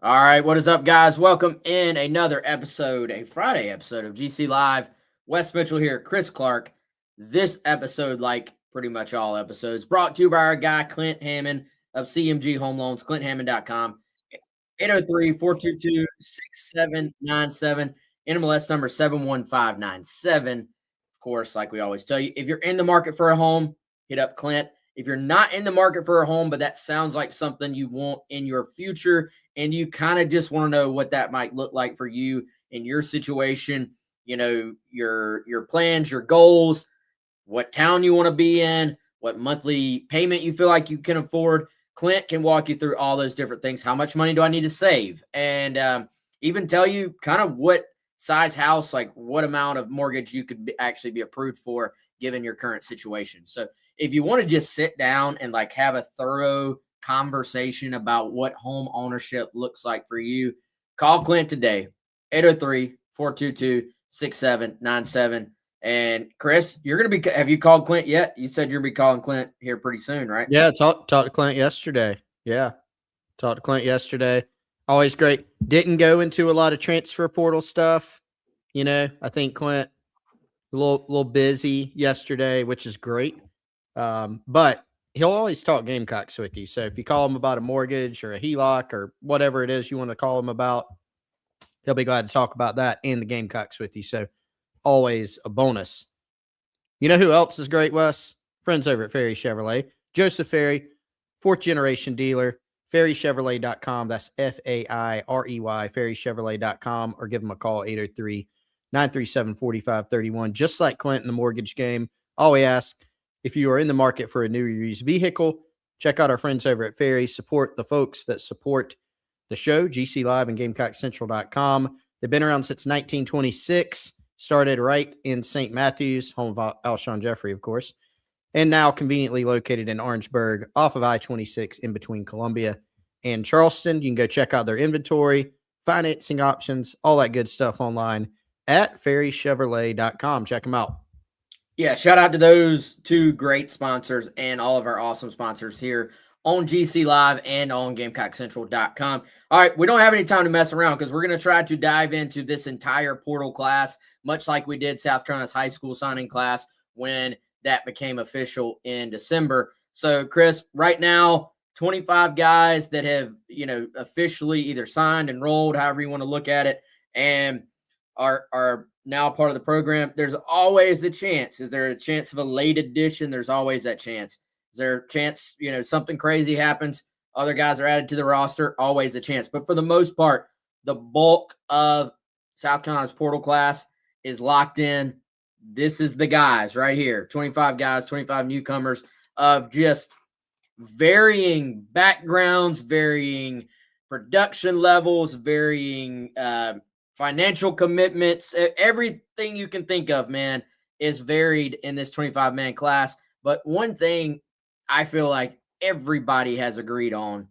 All right, what is up, guys? Welcome in another episode, a Friday episode of GC Live. Wes Mitchell here, Chris Clark. This episode, like pretty much all episodes, brought to you by our guy, Clint Hammond of CMG Home Loans, clinthammond.com. 803-422-6797. NMLS number 71597. Of course, like we always tell you, if you're in the market for a home, hit up Clint. If you're not in the market for a home, but that sounds like something you want in your future, and you kind of just want to know what that might look like for you in your situation, your plans, your goals, what town you want to be in, what monthly payment you feel like you can afford. Clint can walk you through all those different things. How much money do I need to save? And even tell you kind of what size house, like what amount of mortgage you could actually be approved for given your current situation. So if you want to just sit down and like have a thorough conversation about what home ownership looks like for you, call Clint today, 803-422-6797. And Chris, you're going to be, have you called Clint yet? You said you're going to be calling Clint here pretty soon, right? Yeah, talked to Clint yesterday. Always great. Didn't go into a lot of transfer portal stuff. I think Clint a little busy yesterday, which is great. But he'll always talk Gamecocks with you. So if you call him about a mortgage or a HELOC or whatever it is you want to call him about, he'll be glad to talk about that and the Gamecocks with you. So always a bonus. You know who else is great, Wes? Friends over at Ferry Chevrolet. Joseph Ferry, fourth generation dealer, ferrychevrolet.com. That's F-A-I-R-E-Y, ferrychevrolet.com, or give them a call, 803-937-4531. Just like Clint in the mortgage game, always ask if you are in the market for a new or used vehicle. Check out our friends over at Ferry. Support the folks that support the show, GC Live and GamecockCentral.com. They've been around since 1926. Started right in St. Matthews, home of Alshon Jeffrey, of course, and now conveniently located in Orangeburg off of I-26 in between Columbia and Charleston. You can go check out their inventory, financing options, all that good stuff online at ferrychevrolet.com. Check them out. Yeah, shout out to those two great sponsors and all of our awesome sponsors here on GC Live and on GamecockCentral.com. All right, we don't have any time to mess around because we're going to try to dive into this entire portal class, much like we did South Carolina's high school signing class when that became official in December. So, Chris, right now, 25 guys that have, officially either signed, enrolled, however you want to look at it, and are now part of the program. There's always the chance. Is there a chance of a late addition? There's always that chance. Is there a chance, something crazy happens, other guys are added to the roster? Always a chance. But for the most part, the bulk of South Carolina's portal class is locked in. This is the guys right here, 25 guys, 25 newcomers of just varying backgrounds, varying production levels, varying financial commitments. Everything you can think of, man, is varied in this 25-man class. But one thing I feel like everybody has agreed on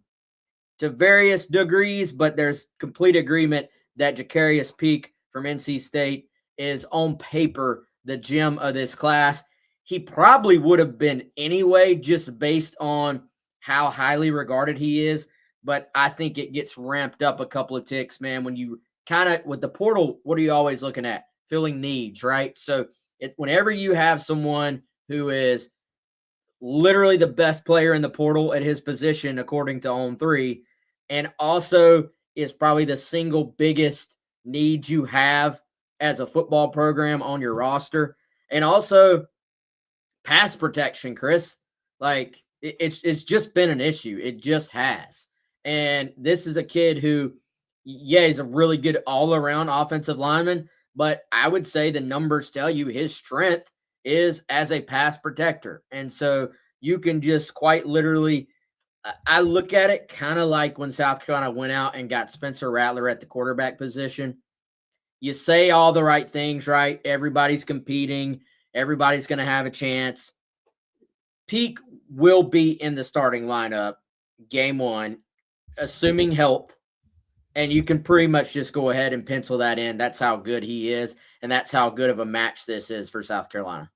to various degrees, but there's complete agreement that Jakarius Peak from NC State is on paper the gem of this class. He probably would have been anyway, just based on how highly regarded he is. But I think it gets ramped up a couple of ticks, man. When you kind of, with the portal, what are you always looking at? Filling needs, right? So whenever you have someone who is literally the best player in the portal at his position, according to On3, and also is probably the single biggest need you have as a football program on your roster, and also pass protection, Chris. Like, it's just been an issue. It just has. And this is a kid who, yeah, he's a really good all-around offensive lineman, but I would say the numbers tell you his strength is as a pass protector. And so you can just quite literally, I look at it kind of like when South Carolina went out and got Spencer Rattler at the quarterback position. You say all the right things, right? Everybody's competing. Everybody's going to have a chance. Peak will be in the starting lineup game one, assuming health. And you can pretty much just go ahead and pencil that in. That's how good he is, and that's how good of a match this is for South Carolina.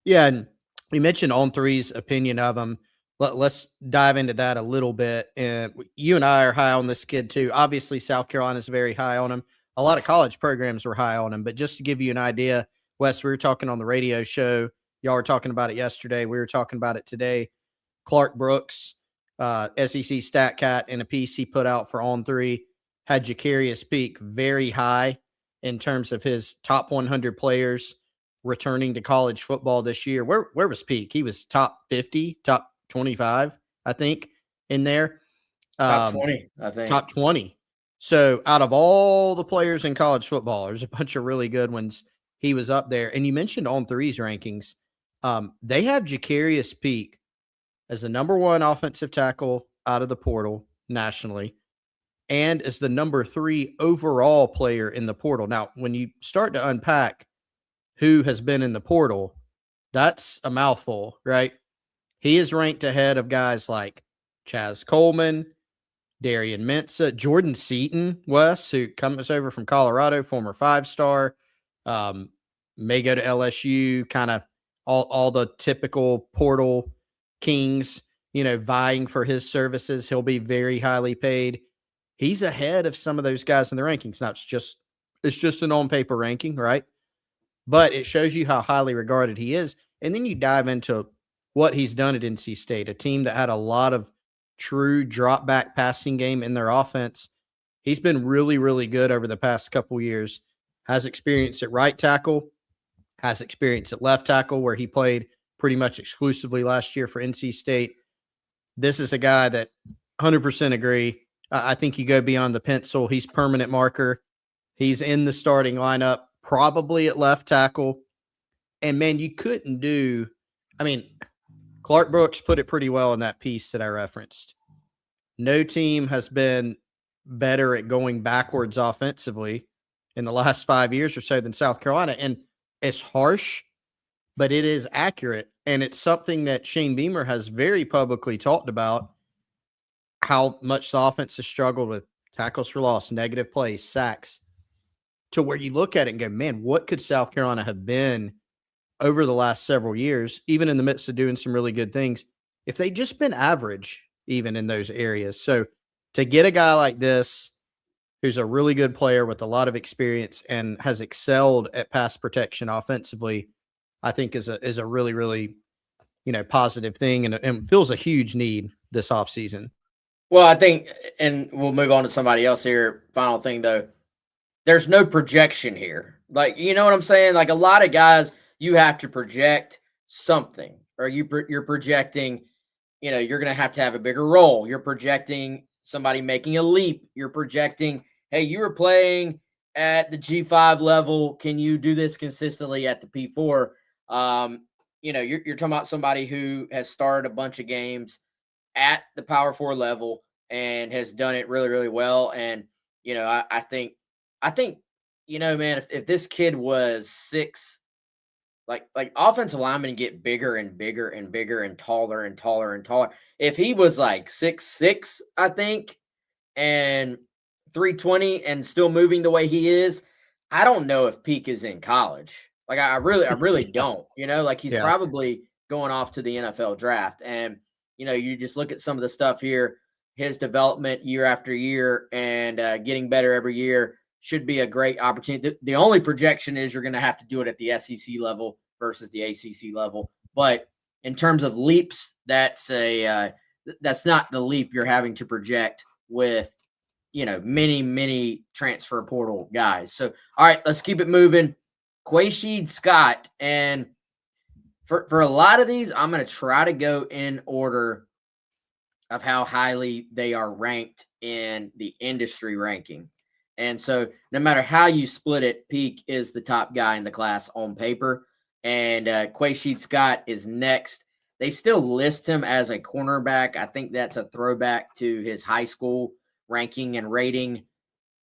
Yeah, and we mentioned On3's opinion of him. let's dive into that a little bit. And you and I are high on this kid too. Obviously, South Carolina's very high on him. A lot of college programs were high on him. But just to give you an idea, Wes, we were talking on the radio show. Y'all were talking about it yesterday. We were talking about it today. Clark Brooks, SEC Stat Cat, in a piece he put out for On 3, had Jakarius Peak very high in terms of his top 100 players returning to college football this year. Where was Peak? He was top 50, top 25, I think, in there. Top 20, I think. Top 20. So out of all the players in college football, there's a bunch of really good ones. He was up there. And you mentioned On 3's rankings. They have Jakarius Peak as the number 1 offensive tackle out of the portal nationally, and as the number 3 overall player in the portal. Now, when you start to unpack who has been in the portal, that's a mouthful, right? He is ranked ahead of guys like Chaz Coleman, Darian Mensah, Jordan Seaton, Wes, who comes over from Colorado, former 5-star, may go to LSU, kind of all the typical portal kings, vying for his services. He'll be very highly paid. He's ahead of some of those guys in the rankings. Now, it's just an on-paper ranking, right? But it shows you how highly regarded he is. And then you dive into what he's done at NC State, a team that had a lot of true drop-back passing game in their offense. He's been really, really good over the past couple years. Has experience at right tackle, has experience at left tackle, where he played pretty much exclusively last year for NC State. This is a guy that 100% agree. I think you go beyond the pencil. He's permanent marker. He's in the starting lineup, probably at left tackle. And, man, you couldn't do – Clark Brooks put it pretty well in that piece that I referenced. No team has been better at going backwards offensively in the last 5 years or so than South Carolina. And it's harsh, but it is accurate. And it's something that Shane Beamer has very publicly talked about, how much the offense has struggled with tackles for loss, negative plays, sacks, to where you look at it and go, man, what could South Carolina have been over the last several years, even in the midst of doing some really good things, if they'd just been average even in those areas? So to get a guy like this, who's a really good player with a lot of experience and has excelled at pass protection offensively, I think is a really, really, positive thing and fills a huge need this offseason. Well, I think, and we'll move on to somebody else here. Final thing, though, there's no projection here. Like, you know what I'm saying? Like, a lot of guys, you have to project something, or you're projecting, you're going to have a bigger role. You're projecting somebody making a leap. You're projecting, hey, you were playing at the G5 level. Can you do this consistently at the P4? You're talking about somebody who has started a bunch of games at the Power 4 level and has done it really, really well. And, I think, man, if this kid was 6, like offensive linemen get bigger and bigger and bigger and taller and taller and taller. If he was like 6'6", I think, and 320 and still moving the way he is, I don't know if Peak is in college. Like, I really don't, he's probably going off to the NFL draft. And, you just look at some of the stuff here, his development year after year and getting better every year should be a great opportunity. The only projection is you're going to have to do it at the SEC level versus the ACC level. But in terms of leaps, that's not the leap you're having to project with, many, many transfer portal guys. So, all right, let's keep it moving. Quaysheed Scott. And for a lot of these, I'm going to try to go in order of how highly they are ranked in the industry ranking. And so no matter how you split it, Peak is the top guy in the class on paper. And Quaysheed Scott is next. They still list him as a cornerback. I think that's a throwback to his high school ranking and rating.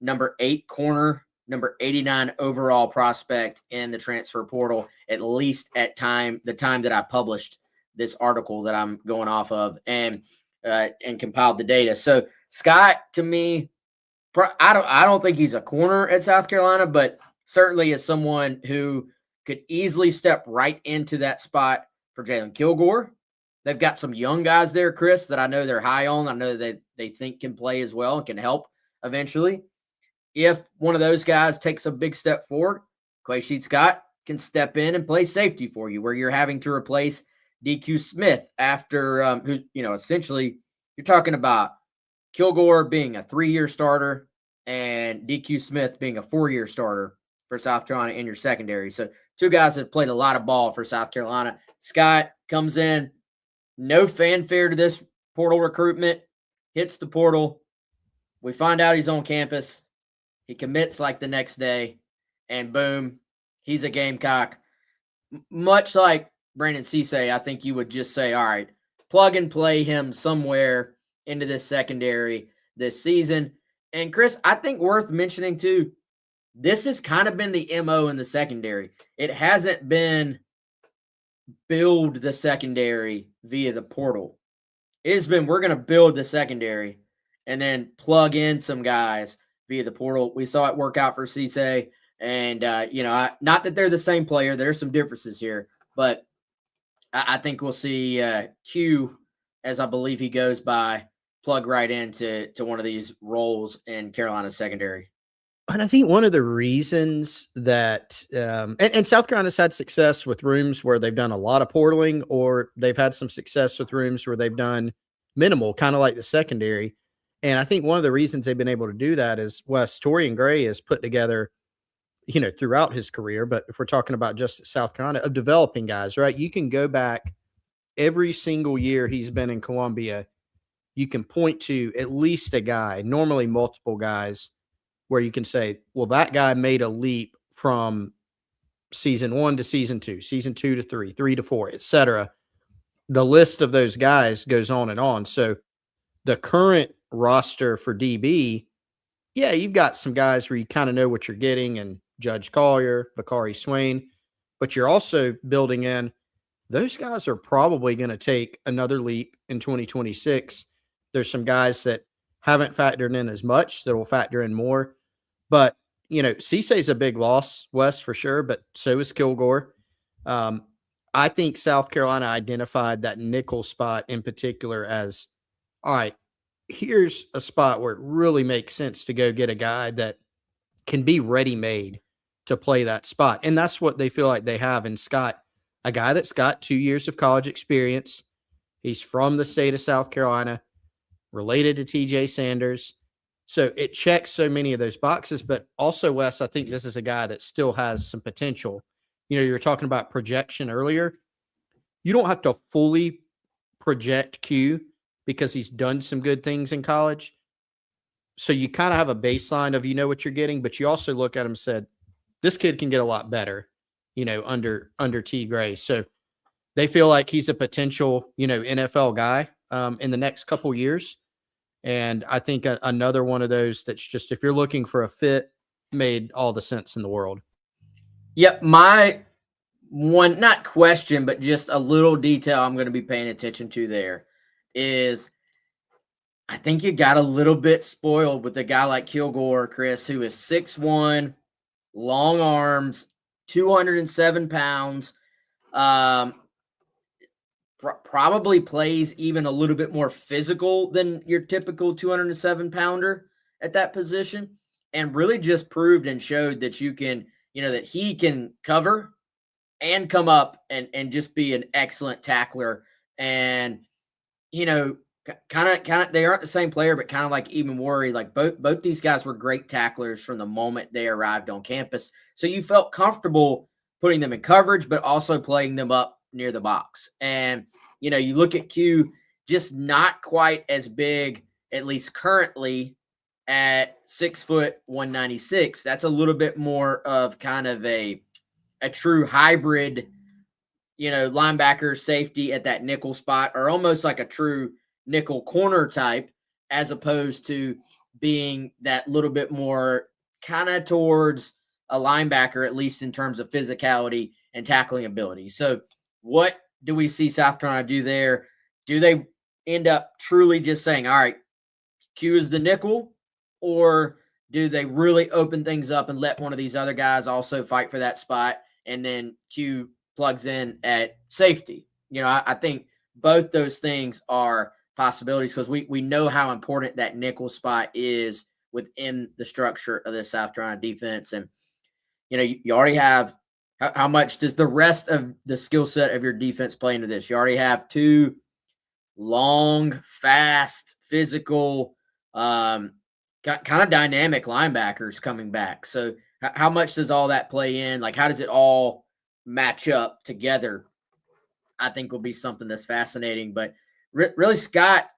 Number 8 corner, number 89 overall prospect in the transfer portal, at least at the time that I published this article that I'm going off of and compiled the data. So Scott, to me, I don't think he's a corner at South Carolina, but certainly is someone who could easily step right into that spot for Jalen Kilgore, They've got some young guys there, Chris, that I know they're high on. I know that they think can play as well and can help eventually. If one of those guys takes a big step forward, Quay Scott can step in and play safety for you, where you're having to replace DQ Smith after who, essentially you're talking about Kilgore being a 3-year starter and DQ Smith being a 4-year starter for South Carolina in your secondary. So two guys have played a lot of ball for South Carolina. Scott comes in, no fanfare to this portal recruitment, hits the portal. We find out he's on campus. He commits like the next day, and boom, he's a Gamecock. Much like Brandon Cisse, I think you would just say, all right, plug and play him somewhere into this secondary this season. And Chris, I think worth mentioning too, this has kind of been the MO in the secondary. It hasn't been build the secondary via the portal. It has been, we're going to build the secondary and then plug in some guys via the portal. We saw it work out for Cisse. And, not that they're the same player. There's some differences here. But I think we'll see Q, as I believe he goes by, plug right into one of these roles in Carolina's secondary. And I think one of the reasons that and South Carolina's had success with rooms where they've done a lot of portaling, or they've had some success with rooms where they've done minimal, kind of like the secondary. And I think one of the reasons they've been able to do that is Torian Gray has put together, throughout his career, but if we're talking about just at South Carolina, of developing guys, right? You can go back every single year he's been in Columbia. You can point to at least a guy, normally multiple guys, where you can say, well, that guy made a leap from season 1 to season 2, season 2 to 3, 3 to 4, etc. The list of those guys goes on and on. So the current roster for DB, yeah, you've got some guys where you kind of know what you're getting, and Judge Collier, Vakari Swain, but you're also building in, those guys are probably going to take another leap in 2026. There's some guys that haven't factored in as much that will factor in more. But, Cisse's a big loss, Wes, for sure, but so is Kilgore. I think South Carolina identified that nickel spot in particular as, all right, here's a spot where it really makes sense to go get a guy that can be ready-made to play that spot. And that's what they feel like they have in Scott, a guy that's got 2 years of college experience. He's from the state of South Carolina, related to TJ Sanders. So it checks so many of those boxes, but also, Wes, I think this is a guy that still has some potential. You were talking about projection earlier. You don't have to fully project Q because he's done some good things in college. So you kind of have a baseline of what you're getting, but you also look at him and said, this kid can get a lot better, under T. Gray. So they feel like he's a potential, NFL guy in the next couple years. And I think another one of those that's just, if you're looking for a fit, made all the sense in the world. Yep. My one, not question, but just a little detail I'm going to be paying attention to there is, I think you got a little bit spoiled with a guy like Kilgore, Chris, who is 6'1", long arms, 207 pounds, probably plays even a little bit more physical than your typical 207-pounder at that position, and really just proved and showed that you can, that he can cover and come up and just be an excellent tackler. And, kind of, they aren't the same player, but kind of like even worry, like both these guys were great tacklers from the moment they arrived on campus. So you felt comfortable putting them in coverage, but also playing them up near the box. And, you look at Q, just not quite as big, at least currently, at 6 foot 196. That's a little bit more of kind of a true hybrid, linebacker safety at that nickel spot, or almost like a true nickel corner type, as opposed to being that little bit more kind of towards a linebacker, at least in terms of physicality and tackling ability. So what do we see South Carolina do there? Do they end up truly just saying, all right, Q is the nickel, or do they really open things up and let one of these other guys also fight for that spot, and then Q plugs in at safety? I think both those things are possibilities because we know how important that nickel spot is within the structure of the South Carolina defense. And, you already have how much does the rest of the skill set of your defense play into this? You already have two long, fast, physical, kind of dynamic linebackers coming back. So how much does all that play in? Like, how does it all match up together? I think will be something that's fascinating. But really, Scott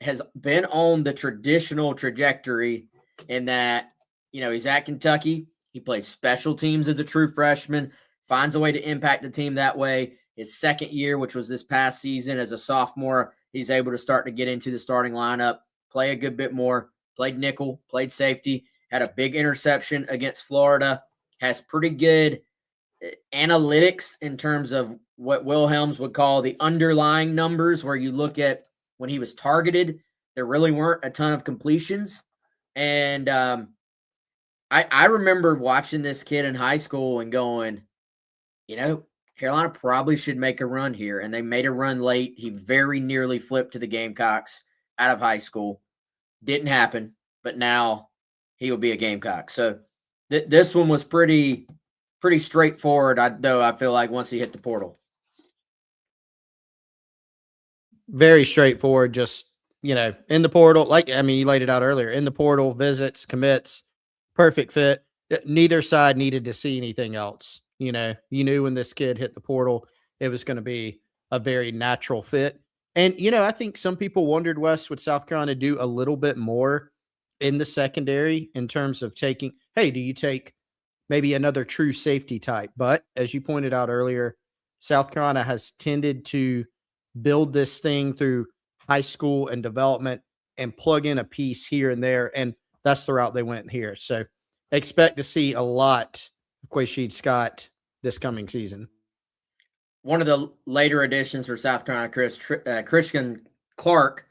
has been on the traditional trajectory in that, he's at Kentucky. He plays special teams as a true freshman, finds a way to impact the team that way. His second year, which was this past season as a sophomore, he's able to start to get into the starting lineup, play a good bit more, played nickel, played safety, had a big interception against Florida, has pretty good analytics in terms of what Wilhelms would call the underlying numbers, where you look at when he was targeted, there really weren't a ton of completions. And I remember watching this kid in high school and going, Carolina probably should make a run here. And they made a run late. He very nearly flipped to the Gamecocks out of high school. Didn't happen, but now he will be a Gamecock. So this one was pretty straightforward, though I feel like once he hit the portal. Very straightforward, just, in the portal. You laid it out earlier. In the portal, visits, commits, perfect fit. Neither side needed to see anything else. You knew when this kid hit the portal, it was going to be a very natural fit. And, I think some people wondered, Wes, would South Carolina do a little bit more in the secondary in terms of do you take maybe another true safety type? But as you pointed out earlier, South Carolina has tended to build this thing through high school and development and plug in a piece here and there. And that's the route they went here. So expect to see a lot of Quaysheed Scott this coming season. One of the later additions for South Carolina, Christian Clark,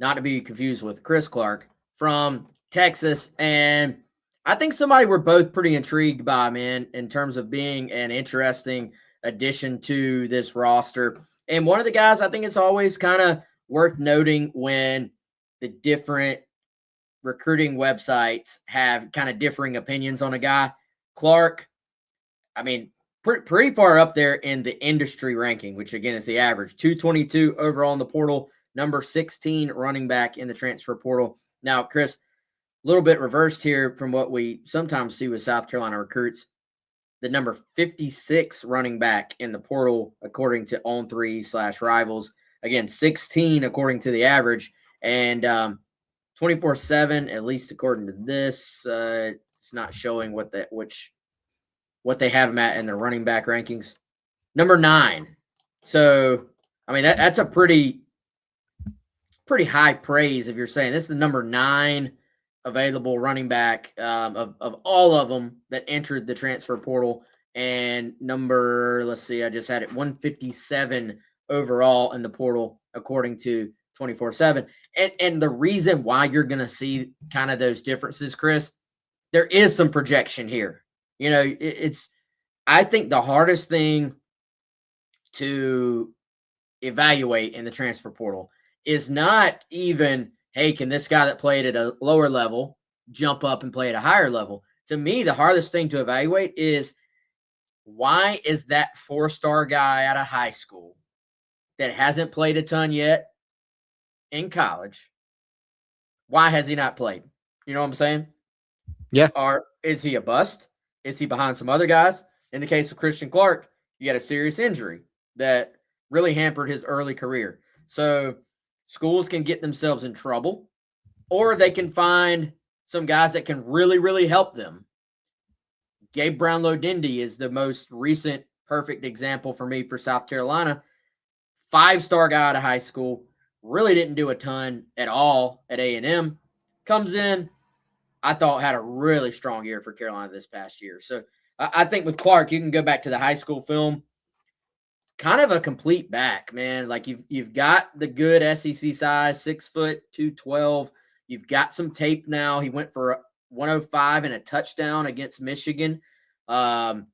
not to be confused with Chris Clark, from Texas. And I think somebody we're both pretty intrigued by, man, in terms of being an interesting addition to this roster. And one of the guys I think it's always kind of worth noting when the different recruiting websites have kind of differing opinions on a guy. Clark, pretty far up there in the industry ranking, which again is the average. 222 overall in the portal, number 16 running back in the transfer portal. Now, Chris, a little bit reversed here from what we sometimes see with South Carolina recruits. The number 56 running back in the portal, according to On3/Rivals. Again, 16 according to the average. And 24/7, at least according to this, it's not showing what they have him at in the running back rankings. Number 9. So, that's a pretty high praise if you're saying this is the number 9 available running back of all of them that entered the transfer portal. And I just had it, 157 overall in the portal, according to 24/7. And the reason why you're going to see kind of those differences, Chris, there is some projection here. I think the hardest thing to evaluate in the transfer portal is not even, hey, can this guy that played at a lower level jump up and play at a higher level? To me, the hardest thing to evaluate is, why is that 4-star guy out of high school that hasn't played a ton yet in college, why has he not played? You know what I'm saying? Yeah. Or is he a bust? Is he behind some other guys? In the case of Christian Clark, he had a serious injury that really hampered his early career. So schools can get themselves in trouble, or they can find some guys that can really, really help them. Gabe Brownlow-Dindy is the most recent perfect example for me for South Carolina. 5-star guy out of high school, really didn't do a ton at all at A&M. Comes in, I thought had a really strong year for Carolina this past year. So I think with Clark, you can go back to the high school film. Kind of a complete back, man. Like you've got the good SEC size, 6 foot, 212. You've got some tape now. He went for 105 and a touchdown against Michigan. I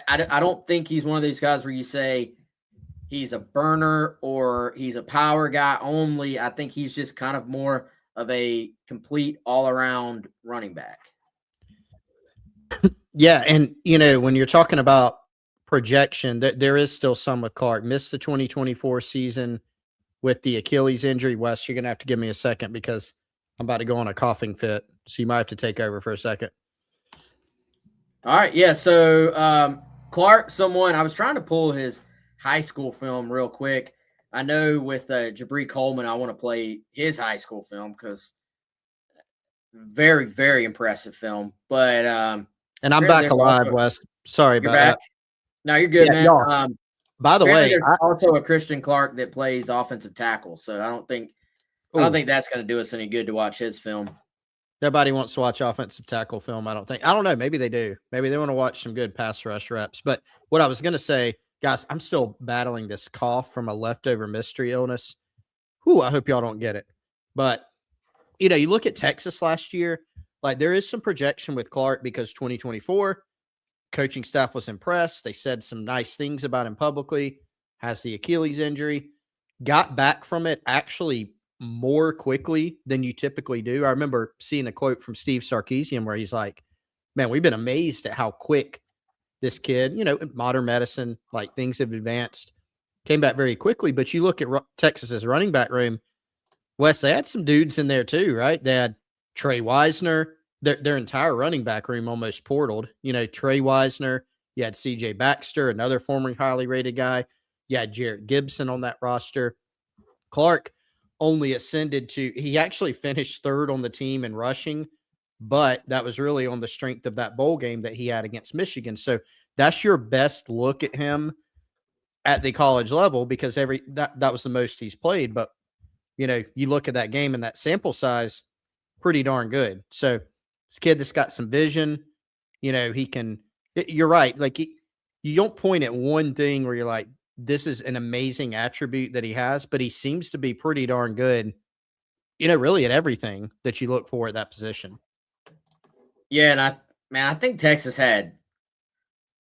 don't think he's one of these guys where you say he's a burner or he's a power guy only. I think he's just kind of more of a complete all around running back. Yeah, and when you're talking about projection, that there is still some with Clark. Missed the 2024 season with the Achilles injury. Wes, you're gonna have to give me a second because I'm about to go on a coughing fit, so you might have to take over for a second. All right, yeah. So Clark, someone I was trying to pull his high school film real quick. I know with Jabri Coleman, I want to play his high school film because very, very impressive film. But and I'm back alive, Wes. Sorry about that. No, you're good, man. By the way, there's also a Christian Clark that plays offensive tackle, so I don't think that's going to do us any good to watch his film. Nobody wants to watch offensive tackle film, I don't think. I don't know. Maybe they do. Maybe they want to watch some good pass rush reps. But what I was going to say, guys, I'm still battling this cough from a leftover mystery illness. Whew, I hope y'all don't get it. But, you look at Texas last year, like there is some projection with Clark because 2024, coaching staff was impressed. They said some nice things about him publicly, has the Achilles injury, got back from it actually more quickly than you typically do. I remember seeing a quote from Steve Sarkisian where he's like, man, we've been amazed at how quick this kid, modern medicine, like things have advanced, came back very quickly. But you look at Texas's running back room, Wes, they had some dudes in there too, right? They had Trey Wisner, their entire running back room almost portaled. Trey Wisner, you had CJ Baxter, another former highly rated guy. You had Jarrett Gibson on that roster. Clark only ascended he actually finished third on the team in rushing, but that was really on the strength of that bowl game that he had against Michigan. So that's your best look at him at the college level because that was the most he's played. But, you look at that game and that sample size, pretty darn good. So this kid that's got some vision, he can, you're right. Like you don't point at one thing where you're like, this is an amazing attribute that he has, but he seems to be pretty darn good, really at everything that you look for at that position. Yeah, and I think Texas had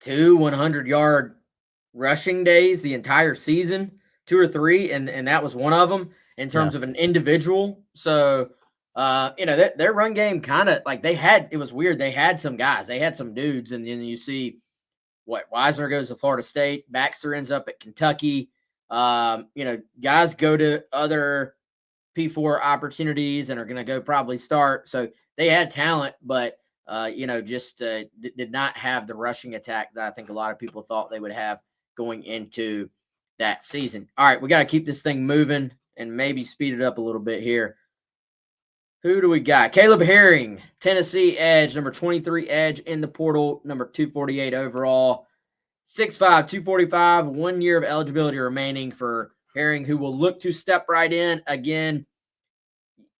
2 100-yard rushing days the entire season, 2 or 3, and that was one of them in terms of an individual. So, their run game kind of like it was weird. They had some guys, they had some dudes, and then you see Wisner goes to Florida State, Baxter ends up at Kentucky. Guys go to other P4 opportunities and are going to go probably start. So they had talent, but just did not have the rushing attack that I think a lot of people thought they would have going into that season. All right, we got to keep this thing moving and maybe speed it up a little bit here. Who do we got? Caleb Herring, Tennessee edge, number 23 edge in the portal, number 248 overall, 6'5", 245, 1 year of eligibility remaining for Herring, who will look to step right in. Again,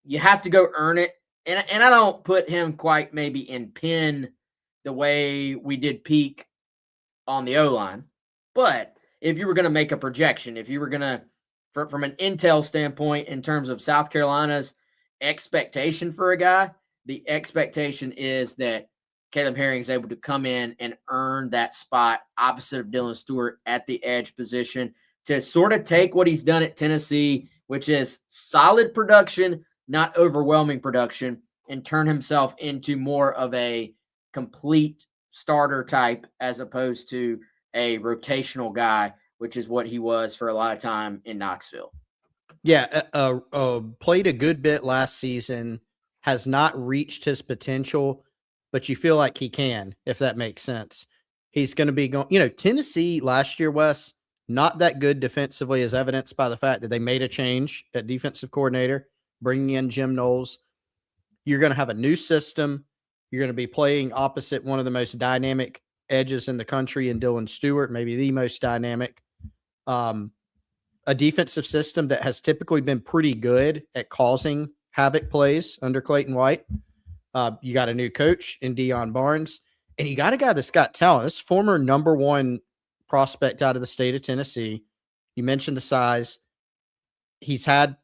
you have to go earn it. And I don't put him quite maybe in pin the way we did Peak on the O-line. But if you were going to make a projection, if you were going to, from an intel standpoint in terms of South Carolina's expectation for a guy, the expectation is that Caleb Herring is able to come in and earn that spot opposite of Dylan Stewart at the edge position to sort of take what he's done at Tennessee, which is solid production, not overwhelming production, and turn himself into more of a complete starter type as opposed to a rotational guy, which is what he was for a lot of time in Knoxville. Yeah, played a good bit last season, has not reached his potential, but you feel like he can, if that makes sense. He's going to be going, Tennessee last year, Wes, not that good defensively as evidenced by the fact that they made a change at defensive coordinator, bringing in Jim Knowles. You're going to have a new system. You're going to be playing opposite one of the most dynamic edges in the country in Dylan Stewart, maybe the most dynamic. A defensive system that has typically been pretty good at causing havoc plays under Clayton White. You got a new coach in Deion Barnes, and you got a guy that's got talent. This former number 1 prospect out of the state of Tennessee. You mentioned the size. He's had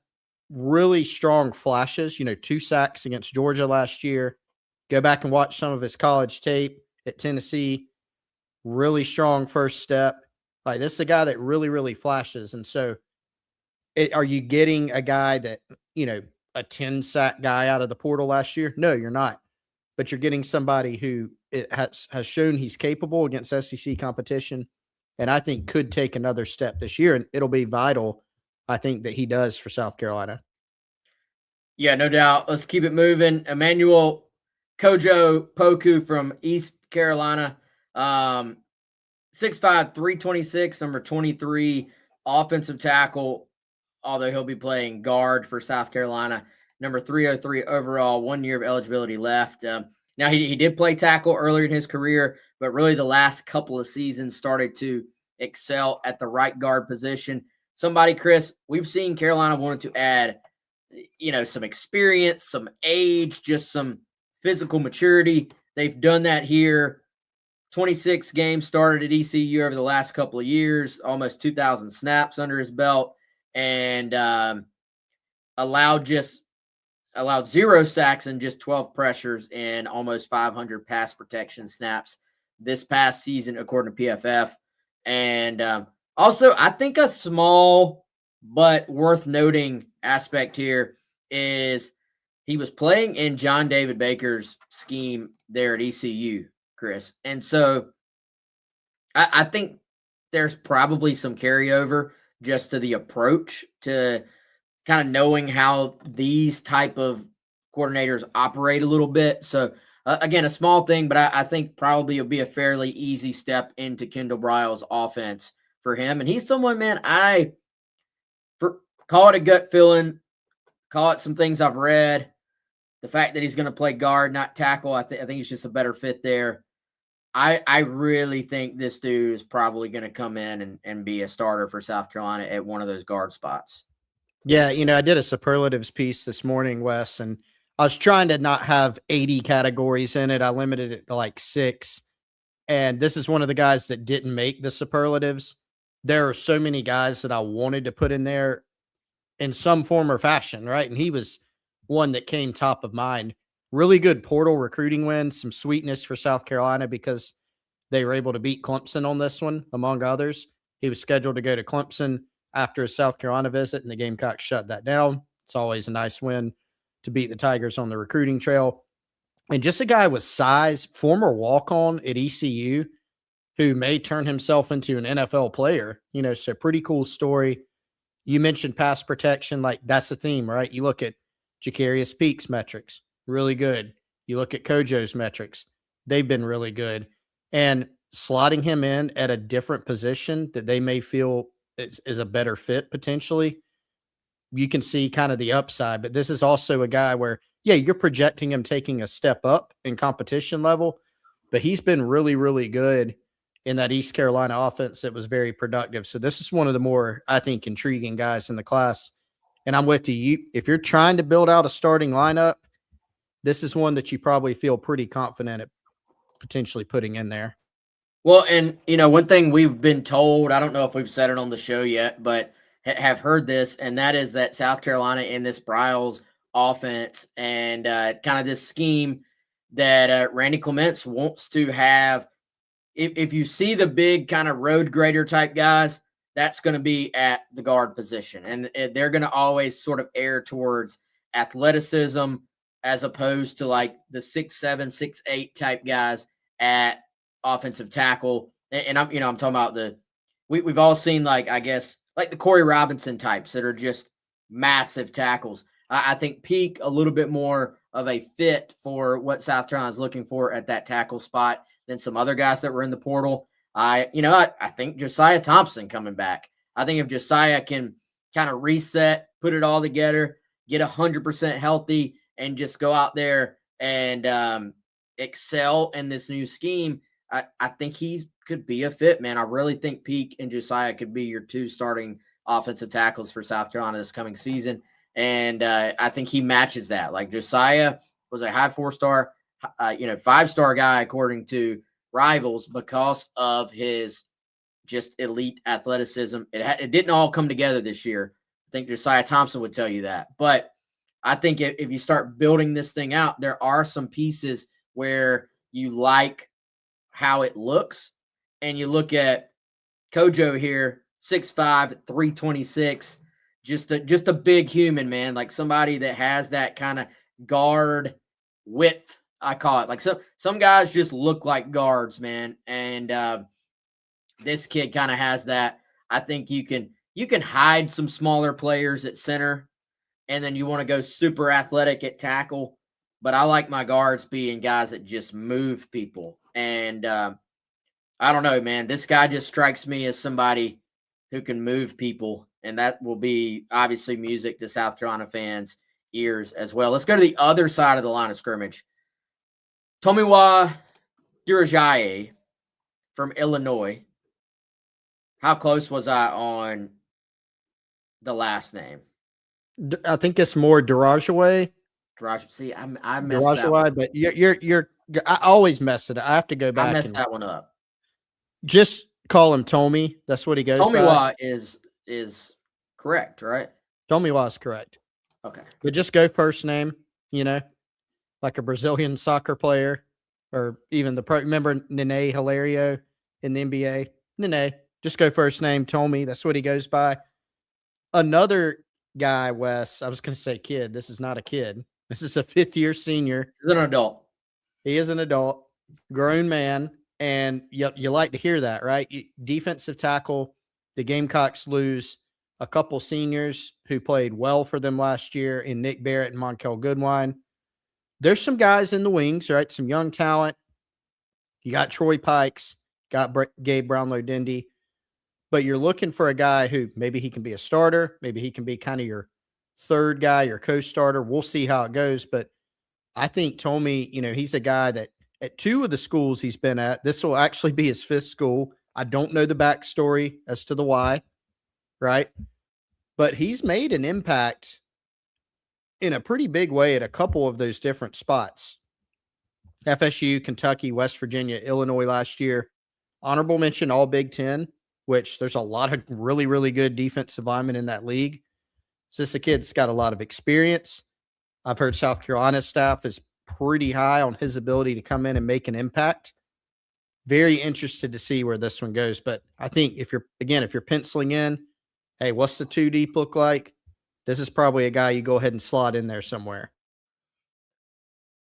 really strong flashes, 2 sacks against Georgia last year. Go back and watch some of his college tape at Tennessee. Really strong first step. Like, this is a guy that really, really flashes. And so, are you getting a guy that, a 10 sack guy out of the portal last year? No, you're not. But you're getting somebody who has shown he's capable against SEC competition, and I think could take another step this year. And it'll be vital, I think, that he does for South Carolina. Yeah, no doubt. Let's keep it moving. Emmanuel Kojo Poku from East Carolina. 6'5", 326, number 23, offensive tackle, although he'll be playing guard for South Carolina. Number 303 overall, 1 year of eligibility left. Now, he did play tackle earlier in his career, but really the last couple of seasons started to excel at the right guard position. Somebody, Chris, we've seen Carolina wanted to add, some experience, some age, just some physical maturity. They've done that here. 26 games started at ECU over the last couple of years, almost 2,000 snaps under his belt, and allowed 0 sacks and just 12 pressures and almost 500 pass protection snaps this past season, according to PFF. And also, I think a small but worth noting aspect here is he was playing in John David Baker's scheme there at ECU, Chris. And so I think there's probably some carryover just to the approach, to kind of knowing how these type of coordinators operate a little bit. So again, a small thing, but I think probably it'll be a fairly easy step into Kendall Briles' offense for him. And he's someone, man, call it a gut feeling, call it some things I've read. The fact that he's going to play guard, not tackle, I think he's just a better fit there. I really think this dude is probably going to come in and be a starter for South Carolina at one of those guard spots. Yeah, I did a superlatives piece this morning, Wes, and I was trying to not have 80 categories in it. I limited it to like 6. And this is one of the guys that didn't make the superlatives. There are so many guys that I wanted to put in there in some form or fashion, right? And he was one that came top of mind. Really good portal recruiting win, some sweetness for South Carolina because they were able to beat Clemson on this one, among others. He was scheduled to go to Clemson after his South Carolina visit, and the Gamecocks shut that down. It's always a nice win to beat the Tigers on the recruiting trail. And just a guy with size, former walk-on at ECU, who may turn himself into an NFL player. So pretty cool story. You mentioned pass protection, like that's the theme, right? You look at Jakarius Peak's metrics, really good. You look at Kojo's metrics, they've been really good. And slotting him in at a different position that they may feel is a better fit potentially, you can see kind of the upside. But this is also a guy where, yeah, you're projecting him taking a step up in competition level, but he's been really, really good in that East Carolina offense that was very productive. So this is one of the more, I think, intriguing guys in the class. And I'm with you. If you're trying to build out a starting lineup, this is one that you probably feel pretty confident at potentially putting in there. Well, and, one thing we've been told, I don't know if we've said it on the show yet, but have heard this, and that is that South Carolina in this Briles offense and kind of this scheme that Randy Clements wants to have. If you see the big kind of road grader type guys, that's going to be at the guard position. And they're going to always sort of err towards athleticism as opposed to like the 6'7", 6'8" type guys at offensive tackle. And I'm talking about we've all seen, like, I guess, like the Corey Robinson types that are just massive tackles. I think Peak a little bit more of a fit for what South Carolina is looking for at that tackle spot than some other guys that were in the portal. I think Josiah Thompson coming back. I think if Josiah can kind of reset, put it all together, get 100% healthy, and just go out there and excel in this new scheme, I think he could be a fit, man. I really think Peak and Josiah could be your 2 starting offensive tackles for South Carolina this coming season. And I think he matches that. Like, Josiah was a high 4-star, 5-star guy, according to Rivals, because of his just elite athleticism. It didn't all come together this year. I think Josiah Thompson would tell you that. But I think if you start building this thing out, there are some pieces where you like how it looks, and you look at Kojo here, 6'5", 326. Just a big human, man. Like somebody that has that kind of guard width, I call it. Like some guys just look like guards, man. And this kid kind of has that. I think you can hide some smaller players at center, and then you want to go super athletic at tackle. But I like my guards being guys that just move people. And I don't know, man. This guy just strikes me as somebody who can move people, and that will be obviously music to South Carolina fans' ears as well. Let's go to the other side of the line of scrimmage. Tomiwa Durajaye from Illinois. How close was I on the last name? I think it's more Darajaway. See, I messed that Darajaway, but you're. I always mess it up. I have to go I back messed and that one up. just call him Tommy. That's what he goes by. Tomiwa is correct, right? Tomiwa is correct. Okay. But just go first name, like a Brazilian soccer player or even remember Nene Hilario in the NBA? Nene, just go first name, Tommy. That's what he goes by. Another guy, Wes, I was going to say kid. This is not a kid. This is a fifth-year senior. He's an adult. He is an adult, grown man, and you like to hear that, right? Defensive tackle, the Gamecocks lose a couple seniors who played well for them last year in Nick Barrett and Monkel Goodwine. There's some guys in the wings, right? Some young talent. You got Troy Pikes, got Gabe Brownlow-Dindy, but you're looking for a guy who maybe he can be a starter, maybe he can be kind of your third guy, your co-starter. We'll see how it goes, but I think Tommy, he's a guy that at two of the schools he's been at, this will actually be his fifth school. I don't know the backstory as to the why, right? But he's made an impact in a pretty big way at a couple of those different spots. FSU, Kentucky, West Virginia, Illinois last year. Honorable mention, all Big Ten, which there's a lot of really, really good defensive linemen in that league. So this kid's got a lot of experience. I've heard South Carolina's staff is pretty high on his ability to come in and make an impact. Very interested to see where this one goes. But I think if you're penciling in, hey, what's the two deep look like? This is probably a guy you go ahead and slot in there somewhere.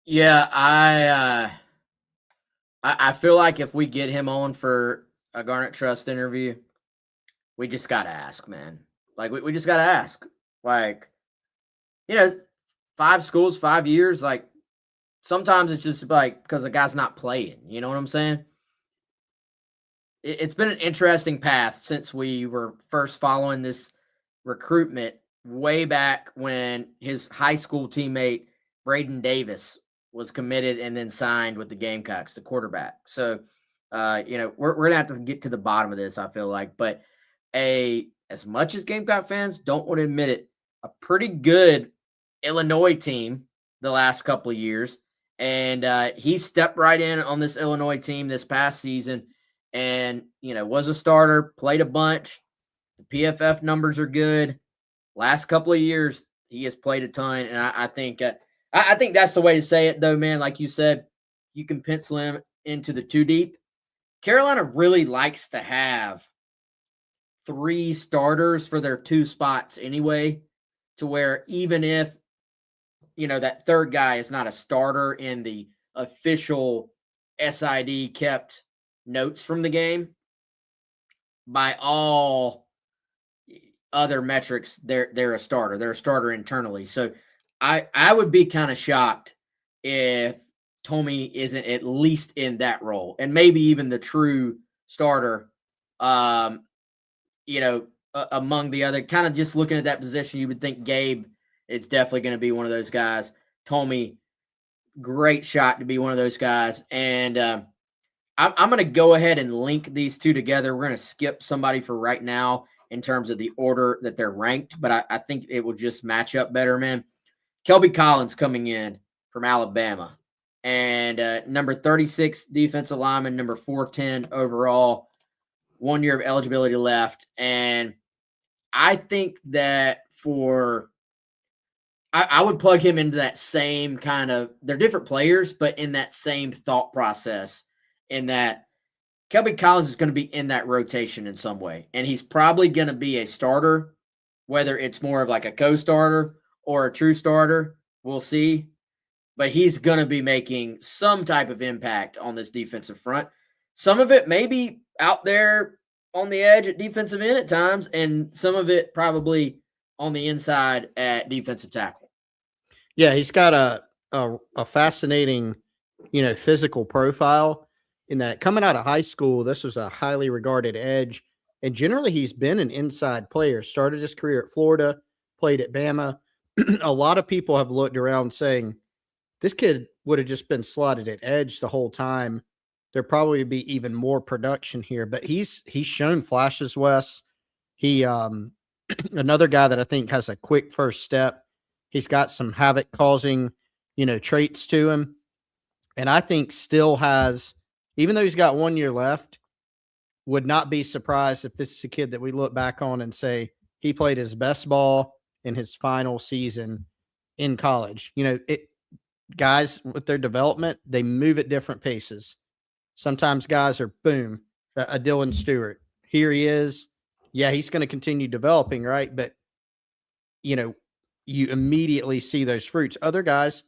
Yeah, I feel like if we get him on for a Garnet Trust interview, we just got to ask, man. Like, we just got to ask. Like, 5 schools, 5 years, like, sometimes it's just like because the guy's not playing. You know what I'm saying? It's been an interesting path since we were first following this recruitment way back when his high school teammate, Braden Davis, was committed and then signed with the Gamecocks, the quarterback. So, we're going to have to get to the bottom of this, I feel like. But as much as Gamecock fans don't want to admit it, a pretty good Illinois team the last couple of years. And he stepped right in on this Illinois team this past season and, was a starter, played a bunch. The PFF numbers are good. Last couple of years, he has played a ton. And I think I think that's the way to say it, though, man. Like you said, you can pencil him into the two deep. Carolina really likes to have 3 starters for their 2 spots anyway, to where even if, that third guy is not a starter in the official SID kept notes from the game, by all other metrics, they're a starter. They're a starter internally. So I would be kind of shocked if Tommy isn't at least in that role, and maybe even the true starter. Among the other, kind of just looking at that position, you would think Gabe is definitely going to be one of those guys. Tommy, great shot to be one of those guys. And I'm going to go ahead and link these two together. We're going to skip somebody for right now in terms of the order that they're ranked, but I think it will just match up better, man. Kelby Collins coming in from Alabama, and number 36 defensive lineman, number 410 overall, 1 year of eligibility left. And I think that I would plug him into that same kind of, they're different players, but in that same thought process, in that Kelby Collins is going to be in that rotation in some way, and he's probably going to be a starter, whether it's more of like a co-starter or a true starter. We'll see. But he's going to be making some type of impact on this defensive front. Some of it may be out there on the edge at defensive end at times, and some of it probably on the inside at defensive tackle. Yeah, he's got a fascinating, physical profile in that coming out of high school, this was a highly regarded edge. And generally, he's been an inside player. Started his career at Florida, played at Bama. A lot of people have looked around saying this kid would have just been slotted at edge the whole time. There probably be even more production here, but he's shown flashes, Wes. He another guy that I think has a quick first step. He's got some havoc causing, traits to him. And I think still has, even though he's got 1 year left, would not be surprised if this is a kid that we look back on and say he played his best ball in his final season in college. Guys with their development, they move at different paces. Sometimes guys are boom, a Dylan Stewart. Here he is. Yeah, he's going to continue developing, right? But you immediately see those fruits. Other guys,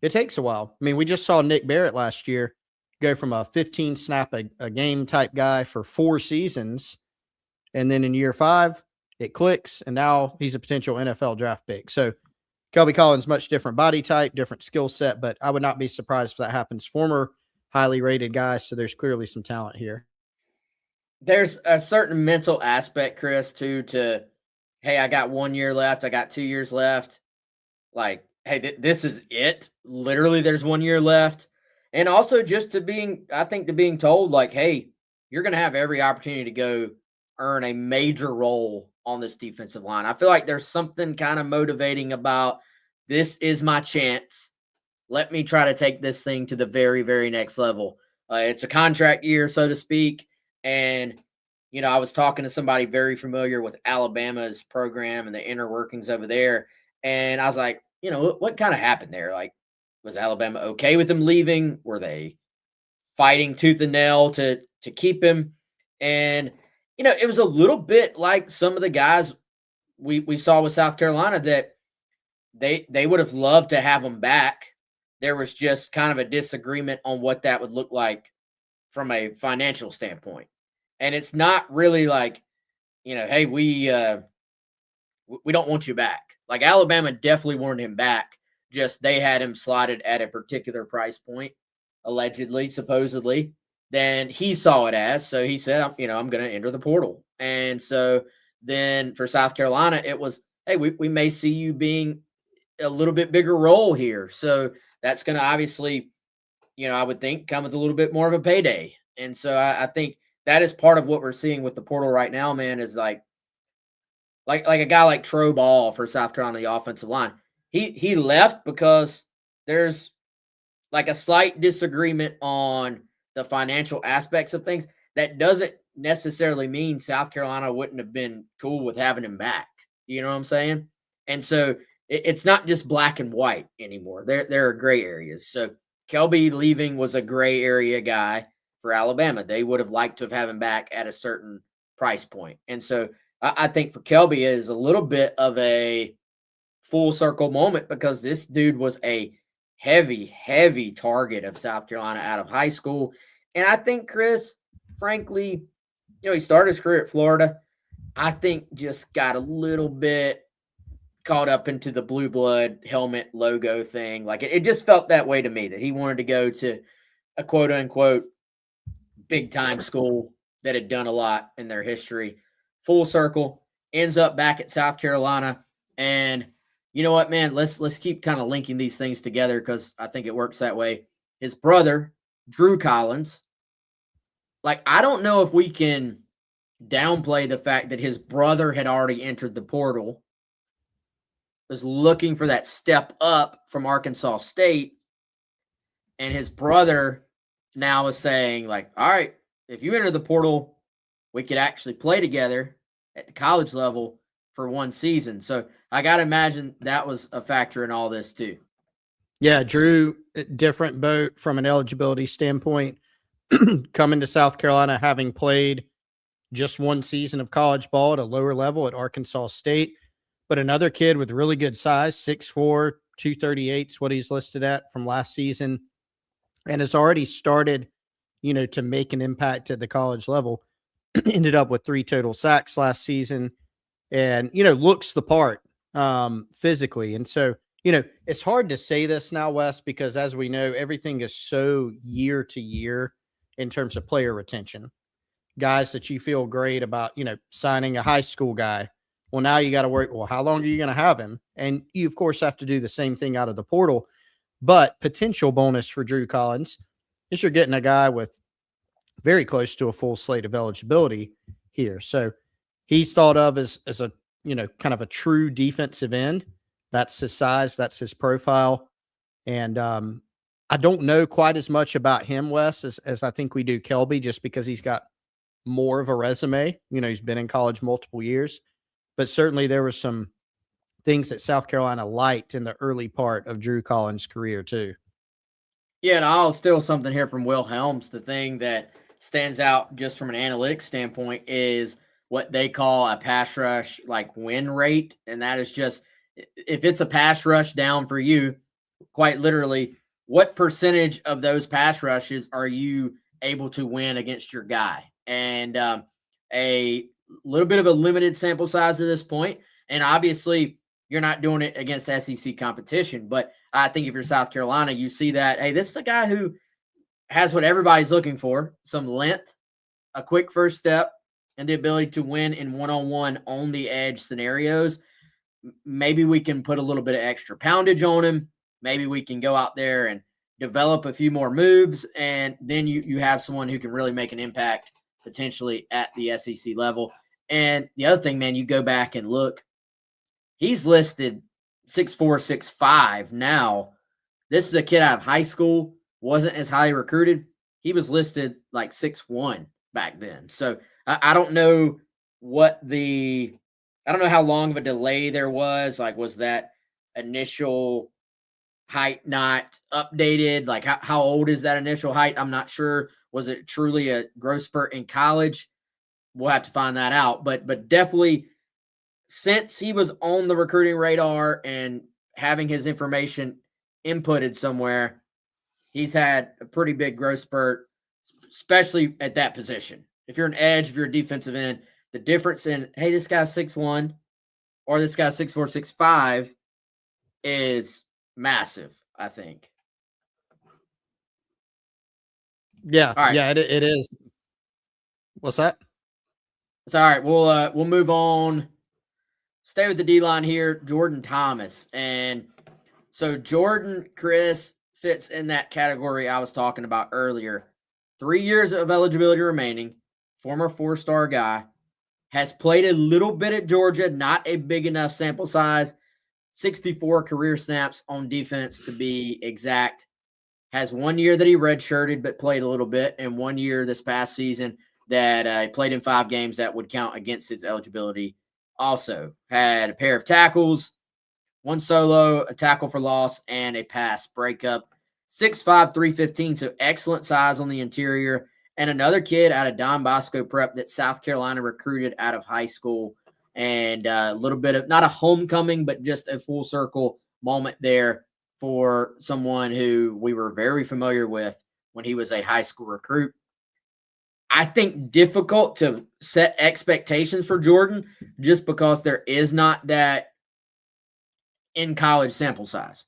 it takes a while. I mean, we just saw Nick Barrett last year go from a 15 snap a game type guy for 4 seasons. And then in year 5, it clicks. And now he's a potential NFL draft pick. So Kelby Collins, much different body type, different skill set, but I would not be surprised if that happens. Former highly rated guy. So there's clearly some talent here. There's a certain mental aspect, Chris, too, to, hey, I got 1 year left. I got 2 years left. Like, hey, this is it. Literally, there's 1 year left. And also just to being told, like, hey, you're going to have every opportunity to go earn a major role on this defensive line. I feel like there's something kind of motivating about this is my chance. Let me try to take this thing to the very, very next level. It's a contract year, so to speak. And, I was talking to somebody very familiar with Alabama's program and the inner workings over there. And I was like, what kind of happened there? Like, was Alabama okay with him leaving? Were they fighting tooth and nail to keep him? And, it was a little bit like some of the guys we saw with South Carolina that they would have loved to have him back. There was just kind of a disagreement on what that would look like from a financial standpoint. And it's not really like, hey, we don't want you back. Like Alabama definitely wanted him back. Just they had him slotted at a particular price point, allegedly, supposedly. Then he saw it as, so he said, I'm going to enter the portal. And so then for South Carolina, it was, hey, we may see you being a little bit bigger role here. So that's going to obviously, I would think come with a little bit more of a payday. And so I think that is part of what we're seeing with the portal right now, man, is like a guy like Tro Ball for South Carolina, the offensive line. He left because there's like a slight disagreement on the financial aspects of things. That doesn't necessarily mean South Carolina wouldn't have been cool with having him back. You know what I'm saying? And so it's not just black and white anymore. There are gray areas. So Kelby leaving was a gray area guy for Alabama. They would have liked to have had him back at a certain price point. And so I think for Kelby it is a little bit of a full circle moment because this dude was a heavy, heavy target of South Carolina out of high school. And I think, Chris, frankly, he started his career at Florida. I think just got a little bit caught up into the blue blood helmet logo thing. Like it just felt that way to me, that he wanted to go to a quote unquote big time school that had done a lot in their history. Full circle, ends up back at South Carolina. And you know what, man, let's keep kind of linking these things together because I think it works that way. His brother, Drew Collins, like I don't know if we can downplay the fact that his brother had already entered the portal, was looking for that step up from Arkansas State, and his brother now is saying, like, all right, if you enter the portal, we could actually play together at the college level for one season. So I got to imagine that was a factor in all this too. Yeah, Drew, different boat from an eligibility standpoint. coming to South Carolina, having played just one season of college ball at a lower level at Arkansas State, but another kid with really good size, 6'4", 238 is what he's listed at from last season, and has already started, to make an impact at the college level. Ended up with 3 total sacks last season and, looks the part physically. And so, it's hard to say this now, Wes, because as we know, everything is so year to year in terms of player retention. Guys that you feel great about, signing a high school guy. Well, now you got to worry, well, how long are you going to have him? And you, of course, have to do the same thing out of the portal. But potential bonus for Drew Collins is you're getting a guy with very close to a full slate of eligibility here. So he's thought of as a, kind of a true defensive end. That's his size. That's his profile. And I don't know quite as much about him, Wes, as I think we do Kelby, just because he's got more of a resume. He's been in college multiple years. But certainly there were some things that South Carolina liked in the early part of Drew Collins' career too. Yeah, and I'll steal something here from Will Helms. The thing that stands out just from an analytics standpoint is what they call a pass rush win rate. And that is just, if it's a pass rush down for you, quite literally, what percentage of those pass rushes are you able to win against your guy? And a little bit of a limited sample size at this point. And obviously, you're not doing it against SEC competition. But I think if you're South Carolina, you see that, hey, this is a guy who has what everybody's looking for, some length, a quick first step, and the ability to win in one-on-one on the edge scenarios. Maybe we can put a little bit of extra poundage on him. Maybe we can go out there and develop a few more moves, and then you have someone who can really make an impact potentially at the SEC level. And the other thing, man, you go back and look, he's listed 6'4", 6'5". Now, this is a kid out of high school, wasn't as highly recruited. He was listed like 6'1" back then. So I don't know I don't know how long of a delay there was. Was that initial height not updated? How old is that initial height? I'm not sure. Was it truly a growth spurt in college? We'll have to find that out. But definitely, since he was on the recruiting radar and having his information inputted somewhere, he's had a pretty big growth spurt, especially at that position. If you're an edge, if you're a defensive end, the difference in, hey, this guy's 6'1" or this guy's 6'4", 6'5" is massive, I think. Yeah, right. Yeah, it is. What's that? It's all right. We'll move on. Stay with the D-line here, Jordan Thomas. And so Jordan, Chris, fits in that category I was talking about earlier. 3 years of eligibility remaining, former 4-star guy, has played a little bit at Georgia, not a big enough sample size, 64 career snaps on defense to be exact. Has 1 year that he redshirted but played a little bit, and 1 year this past season that he played in 5 games that would count against his eligibility. Also had a pair of tackles, 1 solo, a tackle for loss, and a pass breakup. 6'5", 315, so excellent size on the interior. And another kid out of Don Bosco Prep that South Carolina recruited out of high school. And a little bit of, not a homecoming, but just a full circle moment there for someone who we were very familiar with when he was a high school recruit. I think difficult to set expectations for Jordan just because there is not that in college sample size.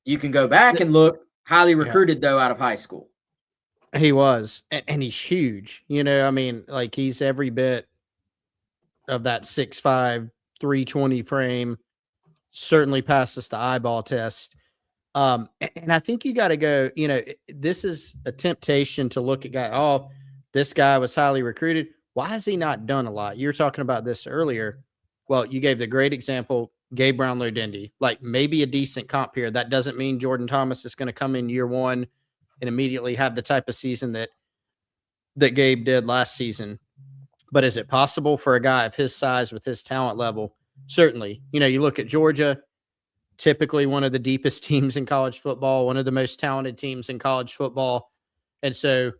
You can go back and look, highly recruited though out of high school. He was, and he's huge. He's every bit of that 6'5", 320 frame, certainly passes the eyeball test. And I think you got to go, this is a temptation to look at this guy was highly recruited. Why has he not done a lot? You were talking about this earlier. Well, you gave the great example, Gabe Brown-Luedecke, maybe a decent comp here. That doesn't mean Jordan Thomas is going to come in year one and immediately have the type of season that Gabe did last season. But is it possible for a guy of his size with his talent level? Certainly. You look at Georgia, typically one of the deepest teams in college football, one of the most talented teams in college football. And so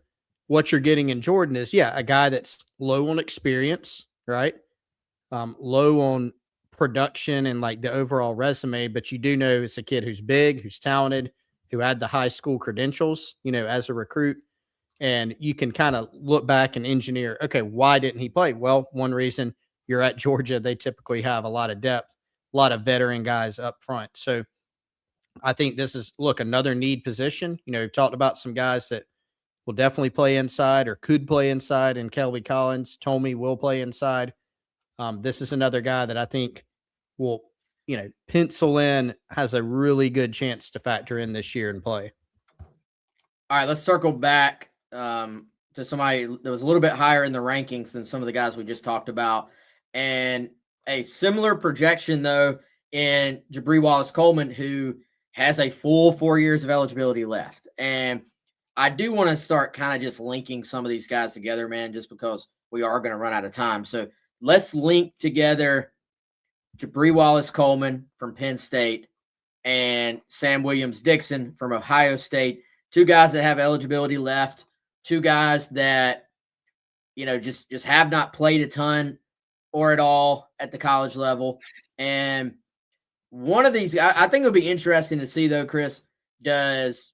what you're getting in Jordan is, a guy that's low on experience, right? Low on production and like the overall resume, but you do know it's a kid who's big, who's talented, who had the high school credentials, as a recruit. And you can kind of look back and engineer, okay, why didn't he play? Well, one reason, you're at Georgia, they typically have a lot of depth, a lot of veteran guys up front. So I think this is, another need position. We've talked about some guys that will definitely play inside or could play inside, and Kelby Collins, Tomey will play inside. This is another guy that I think will, pencil in, has a really good chance to factor in this year and play. All right, let's circle back to somebody that was a little bit higher in the rankings than some of the guys we just talked about. And a similar projection, though, in Jabri Wallace-Coleman, who has a full 4 years of eligibility left. And I do want to start kind of just linking some of these guys together, man, just because we are going to run out of time. So let's link together Jabri Wallace-Coleman from Penn State and Sam Williams-Dixon from Ohio State. Two guys that have eligibility left, two guys that, just have not played a ton or at all at the college level. And one of these, I think it would be interesting to see, though, Chris, does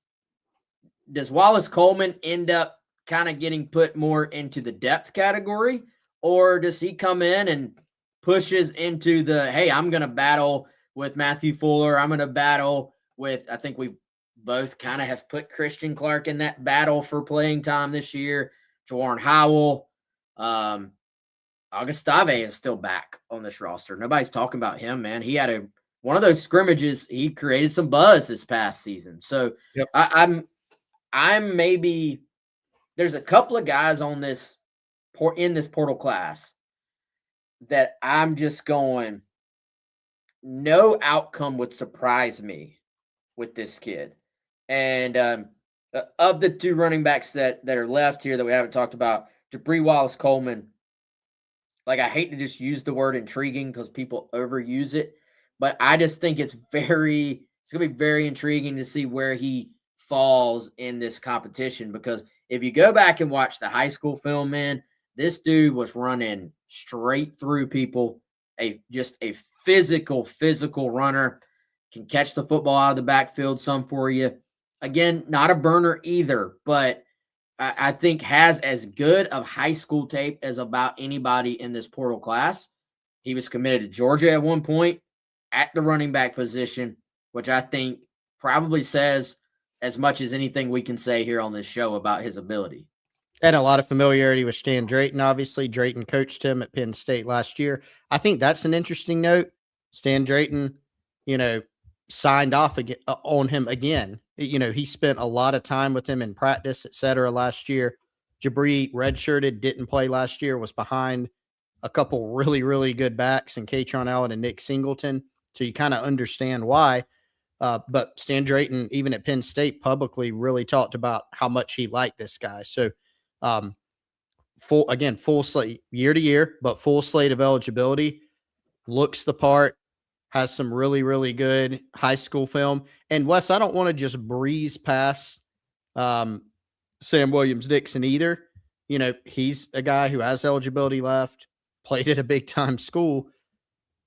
Wallace-Coleman end up kind of getting put more into the depth category, or does he come in and pushes into the, hey, I'm going to battle with Matthew Fuller, I'm going to battle with, I think we've both kind of have put Christian Clark in that battle for playing time this year, Jawarn Howell, Augustave is still back on this roster. Nobody's talking about him, man. He had one of those scrimmages. He created some buzz this past season. So yep. I'm maybe there's a couple of guys on this in this portal class that I'm just going, no outcome would surprise me with this kid. And of the two running backs that are left here that we haven't talked about, Jabri Wallace-Coleman, like, I hate to just use the word intriguing because people overuse it, but I just think it's going to be very intriguing to see where he falls in this competition, because if you go back and watch the high school film, man, this dude was running straight through people, just a physical runner, can catch the football out of the backfield some for you. Again, not a burner either, but I think has as good of high school tape as about anybody in this portal class. He was committed to Georgia at one point at the running back position, which I think probably says as much as anything we can say here on this show about his ability. And a lot of familiarity with Stan Drayton, obviously. Drayton coached him at Penn State last year. I think that's an interesting note. Stan Drayton, signed off on him again. He spent a lot of time with him in practice, et cetera, last year. Jabri redshirted, didn't play last year, was behind a couple really, really good backs in Katron Allen and Nick Singleton. So you kind of understand why. But Stan Drayton, even at Penn State, publicly really talked about how much he liked this guy. So full slate year to year, but full slate of eligibility, looks the part, has some really, really good high school film. And Wes, I don't want to just breeze past Sam Williams-Dixon either. He's a guy who has eligibility left, played at a big time school,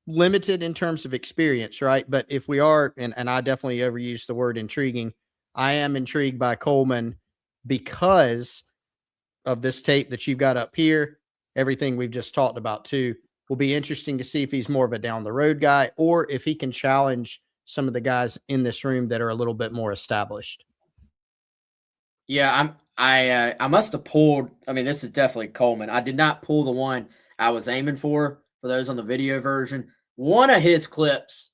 limited in terms of experience, right? But if we are, and I definitely overuse the word intriguing, I am intrigued by Coleman because of this tape that you've got up here, everything we've just talked about too. Will be interesting to see if he's more of a down the road guy or if he can challenge some of the guys in this room that are a little bit more established. Yeah, I must have pulled. I mean, this is definitely Coleman. I did not pull the one I was aiming for those on the video version. One of his clips,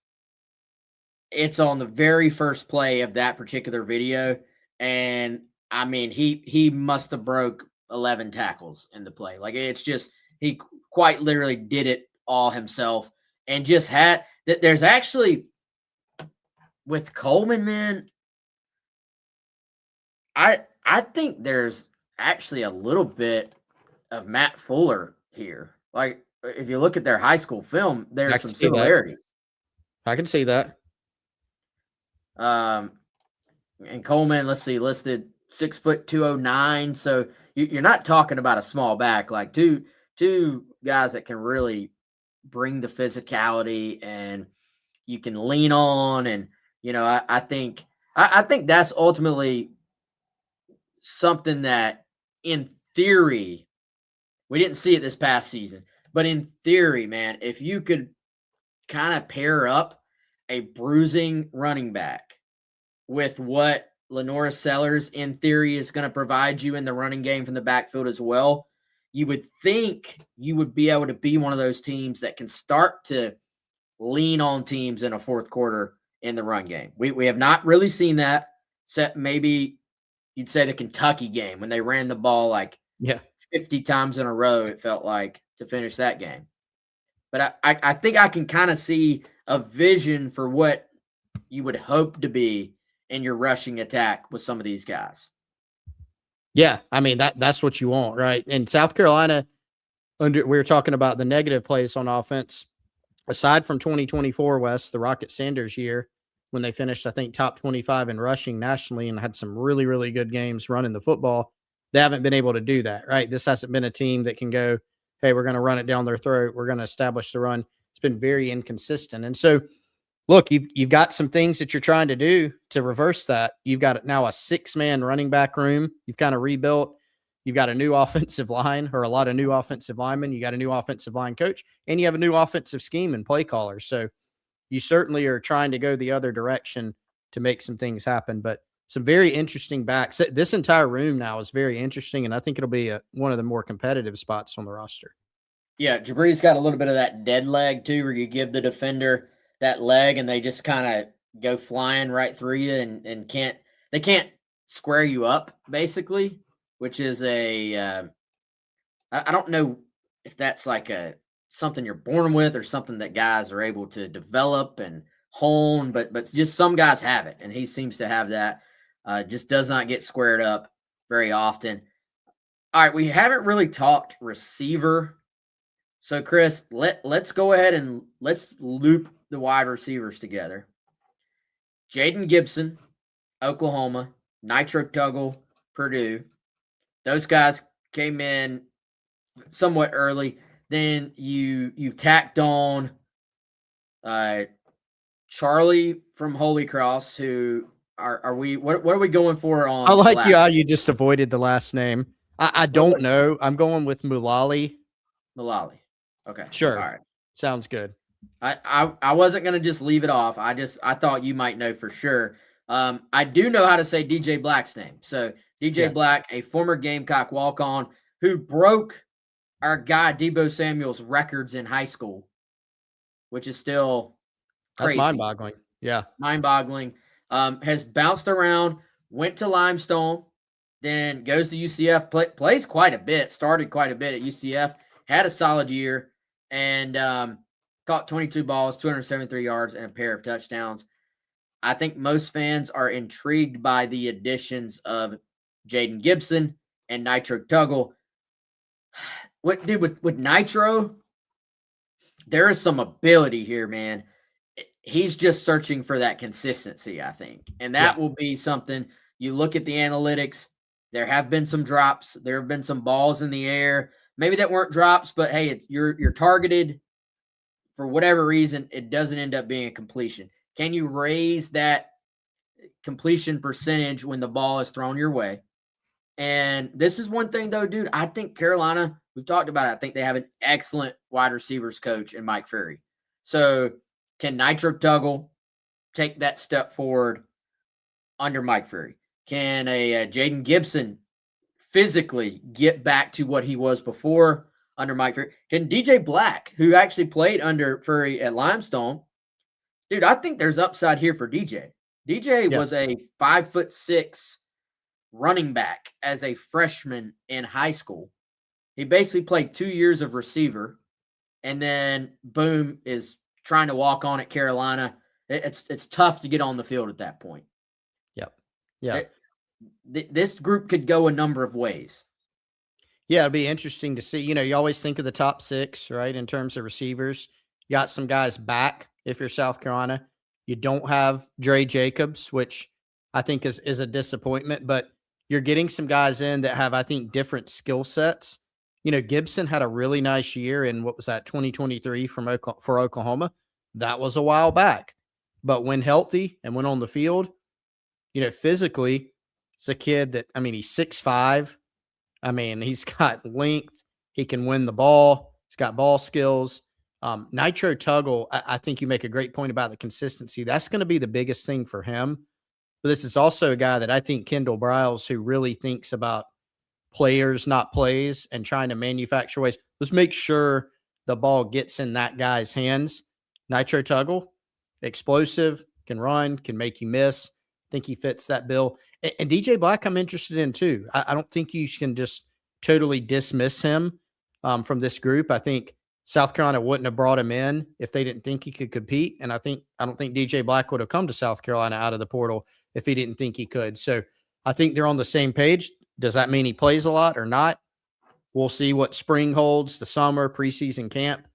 it's on the very first play of that particular video, and I mean, he must have broke 11 tackles in the play. Like, it's just, he quite literally did it all himself, and just had that. There's actually, with Coleman, man, I think there's actually a little bit of Matt Fuller here. Like, if you look at their high school film, there's some similarities. I can see that. And Coleman, let's see, listed 6', 209. So you're not talking about a small back, like two guys that can really bring the physicality and you can lean on. And, I think that's ultimately something that in theory, we didn't see it this past season, but in theory, man, if you could kind of pair up a bruising running back with what Lenora Sellers, in theory, is going to provide you in the running game from the backfield as well, you would think you would be able to be one of those teams that can start to lean on teams in a fourth quarter in the run game. We have not really seen that, except maybe you'd say the Kentucky game when they ran the ball like 50 times in a row, it felt like, to finish that game. But I think I can kind of see a vision for what you would hope to be in your rushing attack with some of these guys. Yeah, I mean that's what you want, right? And South Carolina, we were talking about the negative plays on offense. Aside from 2024 West, the Rocket Sanders year, when they finished, I think, top 25 in rushing nationally and had some really, really good games running the football, they haven't been able to do that, right? This hasn't been a team that can go, hey, we're going to run it down their throat. We're going to establish the run. It's been very inconsistent. And so, look, you've got some things that you're trying to do to reverse that. You've got now a 6-man running back room. You've kind of rebuilt. You've got a new offensive line, or a lot of new offensive linemen. You got a new offensive line coach, and you have a new offensive scheme and play caller. So you certainly are trying to go the other direction to make some things happen. But some very interesting backs. This entire room now is very interesting, and I think it'll be one of the more competitive spots on the roster. Yeah, Jabri's got a little bit of that dead leg too, where you give the defender that leg and they just kind of go flying right through you and can't square you up, basically, which is I don't know if that's like something you're born with or something that guys are able to develop and hone, but just some guys have it, and he seems to have that. Just does not get squared up very often. All right, we haven't really talked receiver. So, Chris, let's go ahead and let's loop the wide receivers together. Jaden Gibson, Oklahoma, Nitro Tuggle, Purdue. Those guys came in somewhat early. Then you tacked on Charlie from Holy Cross, who are we what are we going for on? I like how you just avoided the last name. I don't know. I'm going with Mulally. Mulally. Okay. Sure. All right. Sounds good. I wasn't gonna just leave it off. I thought you might know for sure. I do know how to say DJ Black's name. So DJ Black, a former Gamecock walk-on who broke our guy Debo Samuel's records in high school, which is still crazy. That's mind-boggling. Yeah. Mind-boggling. Has bounced around, went to Limestone, then goes to UCF, plays quite a bit, started quite a bit at UCF, had a solid year, and caught 22 balls, 273 yards, and a pair of touchdowns. I think most fans are intrigued by the additions of Jaden Gibson and Nitro Tuggle. With Nitro, there is some ability here, man. He's just searching for that consistency, I think. And that will be something. You look at the analytics, there have been some drops. There have been some balls in the air. Maybe that weren't drops, but hey, you're targeted for whatever reason. It doesn't end up being a completion. Can you raise that completion percentage when the ball is thrown your way? And this is one thing, though, dude. I think Carolina, we've talked about it. I think they have an excellent wide receivers coach in Mike Ferry. So can Nitro Tuggle take that step forward under Mike Ferry? Can a Jaden Gibson physically get back to what he was before under Mike Ferry? Can DJ Black, who actually played under Ferry at Limestone, dude, I think there's upside here for DJ. DJ was a 5'6" running back as a freshman in high school. He basically played 2 years of receiver, and then boom, is trying to walk on at Carolina. It's tough to get on the field at that point. Yep. Yeah. This group could go a number of ways. Yeah, it'd be interesting to see. You always think of the top 6, right, in terms of receivers. You got some guys back if you're South Carolina. You don't have Dre Jacobs, which I think is a disappointment, but you're getting some guys in that have, I think, different skill sets. Gibson had a really nice year in, what was that, 2023 for Oklahoma. That was a while back. But when healthy and when on the field, physically, it's a kid that, he's 6'5". He's got length. He can win the ball. He's got ball skills. Nitro Tuggle, I think you make a great point about the consistency. That's going to be the biggest thing for him. But this is also a guy that I think Kendall Briles, who really thinks about players, not plays, and trying to manufacture ways. Let's make sure the ball gets in that guy's hands. Nitro Tuggle, explosive, can run, can make you miss. I think he fits that bill. And DJ Black, I'm interested in too. I don't think you can just totally dismiss him from this group. I think South Carolina wouldn't have brought him in if they didn't think he could compete. And I don't think DJ Black would have come to South Carolina out of the portal if he didn't think he could. So I think they're on the same page. Does that mean he plays a lot or not? We'll see what spring holds, the summer, preseason camp.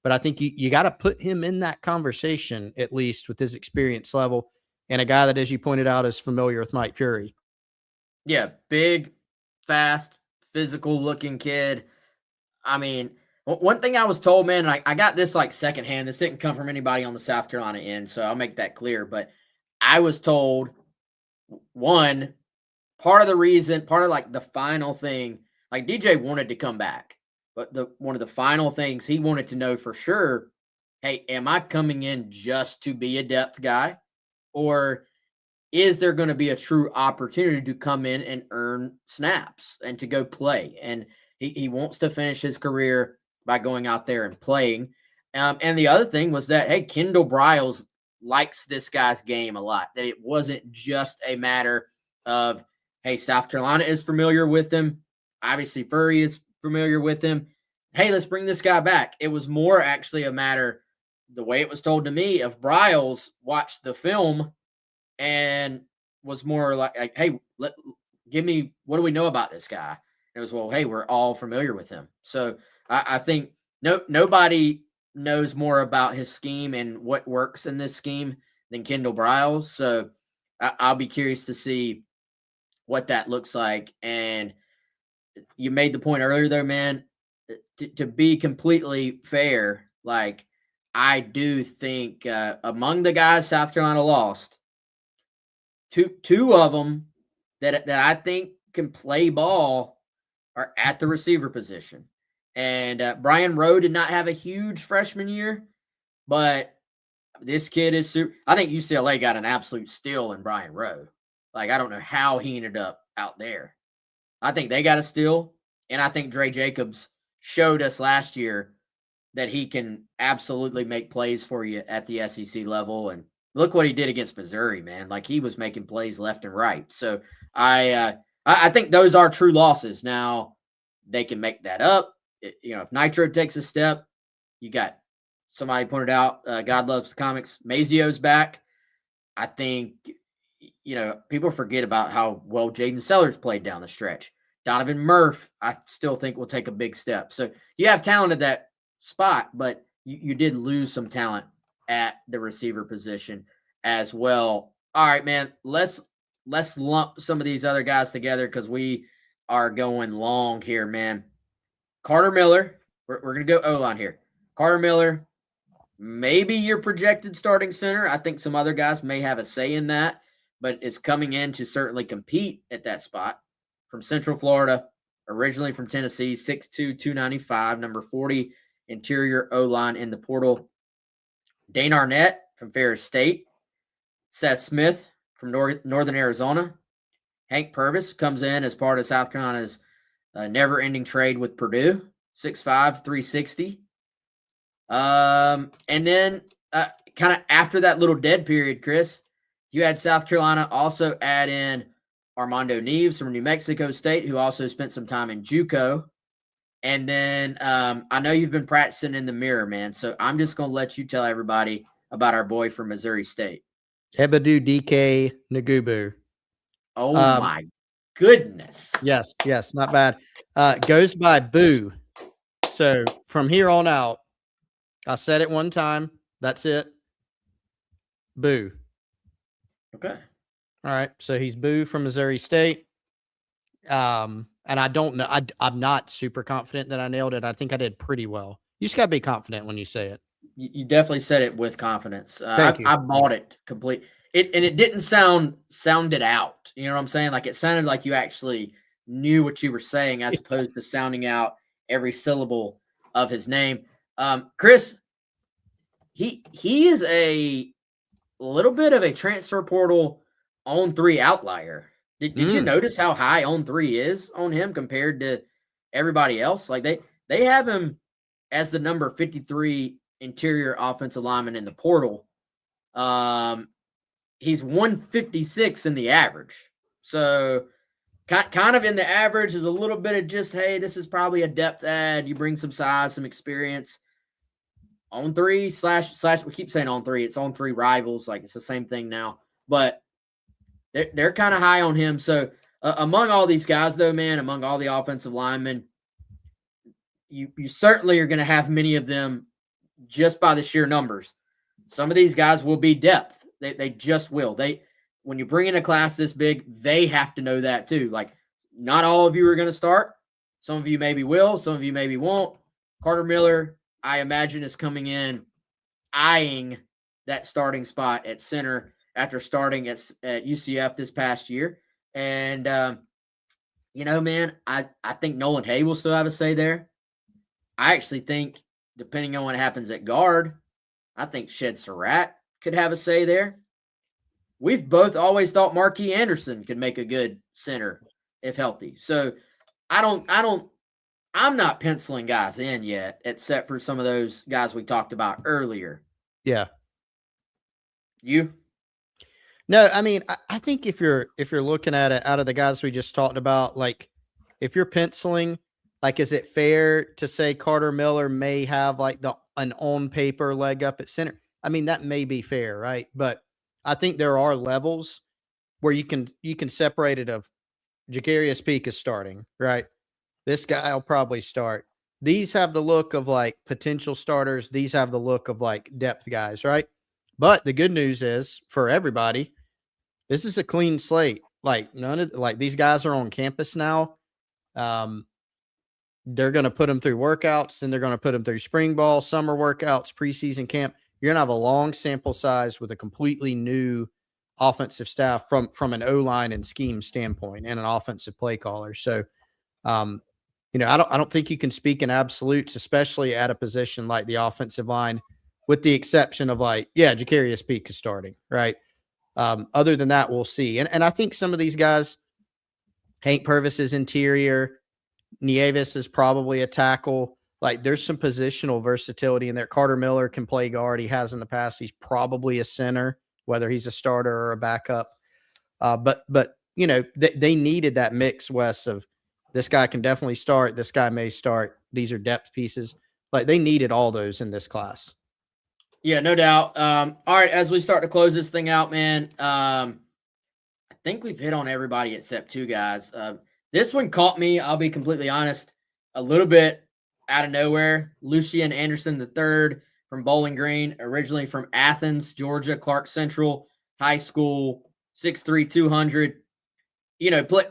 But I think you got to put him in that conversation, at least with his experience level, and a guy that, as you pointed out, is familiar with Mike Fury. Yeah, big, fast, physical-looking kid. One thing I was told, man, and I got this like secondhand. This didn't come from anybody on the South Carolina end, so I'll make that clear. But I was told, part of like the final thing, like DJ wanted to come back, but one of the final things he wanted to know for sure, hey, am I coming in just to be a depth guy, or is there going to be a true opportunity to come in and earn snaps and to go play? And he wants to finish his career by going out there and playing. And the other thing was that, hey, Kendall Briles likes this guy's game a lot, that it wasn't just a matter of, hey, South Carolina is familiar with him. Obviously, Furry is familiar with him. Hey, let's bring this guy back. It was more actually a matter, the way it was told to me, of Briles watched the film and was more like hey, give me, what do we know about this guy? And it was, well, hey, we're all familiar with him. So I think nobody knows more about his scheme and what works in this scheme than Kendall Briles. So I'll be curious to see what that looks like. And you made the point earlier, though, man, to be completely fair, like, I do think among the guys South Carolina lost, two of them that I think can play ball are at the receiver position. And Brian Rowe did not have a huge freshman year, but this kid is super. I think UCLA got an absolute steal in Brian Rowe. Like, I don't know how he ended up out there. I think they got a steal, and I think Dre Jacobs showed us last year that he can absolutely make plays for you at the SEC level. And look what he did against Missouri, man. Like, he was making plays left and right. So I think those are true losses. Now, they can make that up. If Nitro takes a step, you got somebody pointed out, God Loves Comics, Mazio's back. I think, people forget about how well Jaden Sellers played down the stretch. Donovan Murph, I still think, will take a big step. So you have talent at that spot, but you did lose some talent at the receiver position as well. All right, man, let's lump some of these other guys together because we are going long here, man. Carter Miller, we're going to go O-line here. Carter Miller, maybe your projected starting center. I think some other guys may have a say in that, but is coming in to certainly compete at that spot. From Central Florida, originally from Tennessee, 6'2", 295, number 40 interior O-line in the portal. Dane Arnett from Ferris State. Seth Smith from Northern Arizona. Hank Purvis comes in as part of South Carolina's never-ending trade with Purdue, 6'5", 360. And then kind of after that little dead period, Chris, you had South Carolina also add in Armando Neves from New Mexico State, who also spent some time in JUCO. And then I know you've been practicing in the mirror, man, so I'm just going to let you tell everybody about our boy from Missouri State. Ebadu DK Nagubu. Oh, my goodness. Yes, not bad. Goes by Boo. So from here on out, I said it one time. That's it. Boo. Okay. All right. So he's Boo from Missouri State. And I don't know. I'm not super confident that I nailed it. I think I did pretty well. You just got to be confident when you say it. You definitely said it with confidence. Thank you. I bought it complete. It didn't sounded out. You know what I'm saying? Like it sounded like you actually knew what you were saying, as opposed to sounding out every syllable of his name. Chris, he is a little bit of a transfer portal on 3 outlier. Did you notice how high on 3 is on him compared to everybody else? Like they have him as the number 53 interior offensive lineman in the portal. He's 156 in the average. So kind of in the average is a little bit of just, hey, this is probably a depth add. You bring some size, some experience. On 3 slash we keep saying on 3. It's on 3 rivals. Like it's the same thing now. But they're kind of high on him. So among all these guys, though, man, among all the offensive linemen, you certainly are going to have many of them just by the sheer numbers. Some of these guys will be depth. They just will. When you bring in a class this big, they have to know that too. Like not all of you are going to start. Some of you maybe will. Some of you maybe won't. Carter Miller, I imagine, is coming in eyeing that starting spot at center after starting at UCF this past year. And, man, I think Nolan Hay will still have a say there. I actually think, depending on what happens at guard, I think Shed Surratt could have a say there. We've both always thought Marquis Anderson could make a good center if healthy. So I'm not penciling guys in yet, except for some of those guys we talked about earlier. Yeah. You? No, I mean, I think if you're looking at it out of the guys we just talked about, like if you're penciling, like, is it fair to say Carter Miller may have like an on paper leg up at center? I mean, that may be fair, right? But I think there are levels where you can separate it of Jakarius Peak is starting, right? This guy will probably start. These have the look of like potential starters. These have the look of like depth guys, right? But the good news is for everybody, this is a clean slate. Like these guys are on campus now. They're going to put them through workouts, and they're going to put them through spring ball, summer workouts, preseason camp. You're going to have a long sample size with a completely new offensive staff from an O-line and scheme standpoint and an offensive play caller. So, I don't think you can speak in absolutes, especially at a position like the offensive line, with the exception of Jakarius Peak is starting, right? Other than that, we'll see. And I think some of these guys, Hank Purvis is interior. Nieves is probably a tackle. Like there's some positional versatility in there. Carter Miller can play guard. He has in the past. He's probably a center, whether he's a starter or a backup. But they needed that mix, Wes, of this guy can definitely start. This guy may start. These are depth pieces. Like they needed all those in this class. Yeah, no doubt. All right, as we start to close this thing out, man, I think we've hit on everybody except 2 guys. This one caught me, I'll be completely honest, a little bit out of nowhere. Lucian Anderson III from Bowling Green, originally from Athens, Georgia, Clark Central High School, 6'3", 200.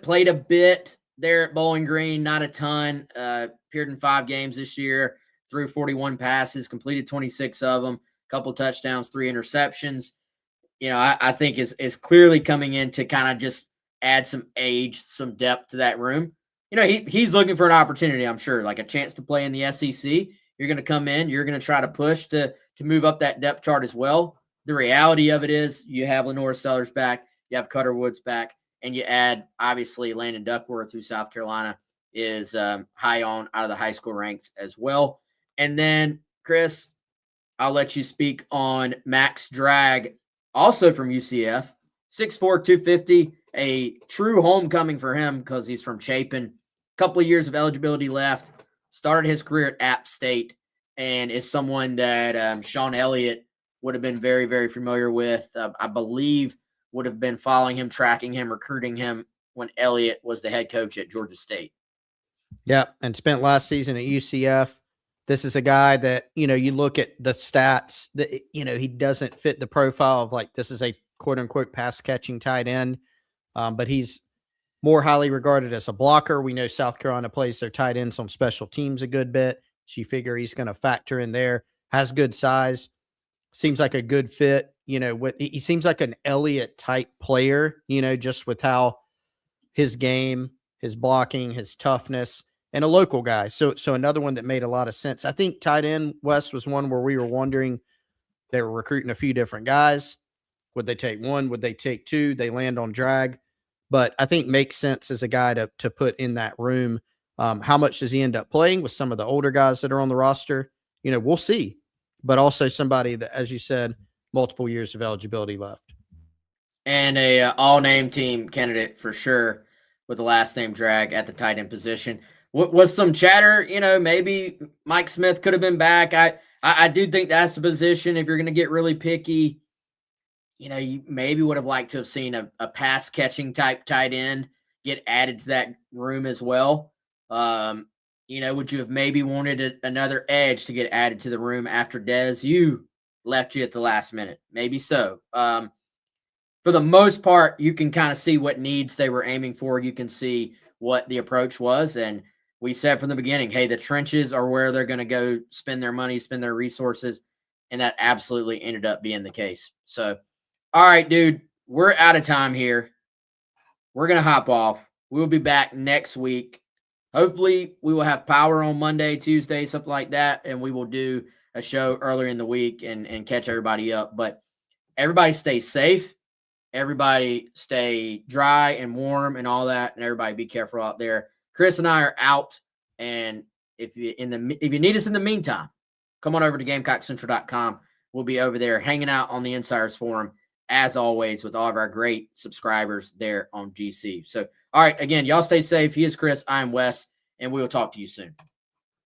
Played a bit there at Bowling Green, not a ton. Appeared in 5 games this year, threw 41 passes, completed 26 of them, a couple touchdowns, 3 interceptions. I think is clearly coming in to kind of just add some age, some depth to that room. He's looking for an opportunity, I'm sure, like a chance to play in the SEC. You're going to come in, you're going to try to push to move up that depth chart as well. The reality of it is you have Lenore Sellers back, you have Cutter Woods back, and you add, obviously, Landon Duckworth, who South Carolina is high on out of the high school ranks as well. And then, Chris, I'll let you speak on Max Drag, also from UCF, 6'4", 250, a true homecoming for him because he's from Chapin. Couple of years of eligibility left. Started his career at App State and is someone that Sean Elliott would have been very, very familiar with. I believe would have been following him, tracking him, recruiting him when Elliott was the head coach at Georgia State. Yeah, and spent last season at UCF. This is a guy that, you look at the stats that, he doesn't fit the profile of like, this is a quote unquote pass catching tight end. But he's more highly regarded as a blocker. We know South Carolina plays their tight ends on special teams a good bit. So you figure he's going to factor in there. Has good size. Seems like a good fit. He seems like an Elliott type player, just with how his game, his blocking, his toughness, and a local guy. So another one that made a lot of sense. I think tight end West was one where we were wondering, they were recruiting a few different guys. Would they take one? Would they take two? They land on drag. But I think makes sense as a guy to put in that room. How much does he end up playing with some of the older guys that are on the roster? We'll see. But also somebody that, as you said, multiple years of eligibility left. And a all-name team candidate for sure with the last name drag at the tight end position. Was some chatter, maybe Mike Smith could have been back. I do think that's the position. If you're going to get really picky, you maybe would have liked to have seen a pass catching type tight end get added to that room as well. Would you have maybe wanted another edge to get added to the room after Dez left you at the last minute? Maybe so. For the most part, you can kind of see what needs they were aiming for. You can see what the approach was. And we said from the beginning, hey, the trenches are where they're going to go spend their money, spend their resources. And that absolutely ended up being the case. So, all right, dude, we're out of time here. We're going to hop off. We'll be back next week. Hopefully, we will have power on Monday, Tuesday, something like that. And we will do a show earlier in the week and catch everybody up. But everybody stay safe. Everybody stay dry and warm and all that, and everybody be careful out there. Chris and I are out, and if you need us in the meantime, come on over to GamecockCentral.com. We'll be over there hanging out on the Insiders Forum, as always, with all of our great subscribers there on GC. So, all right, again, y'all stay safe. He is Chris. I am Wes, and we will talk to you soon.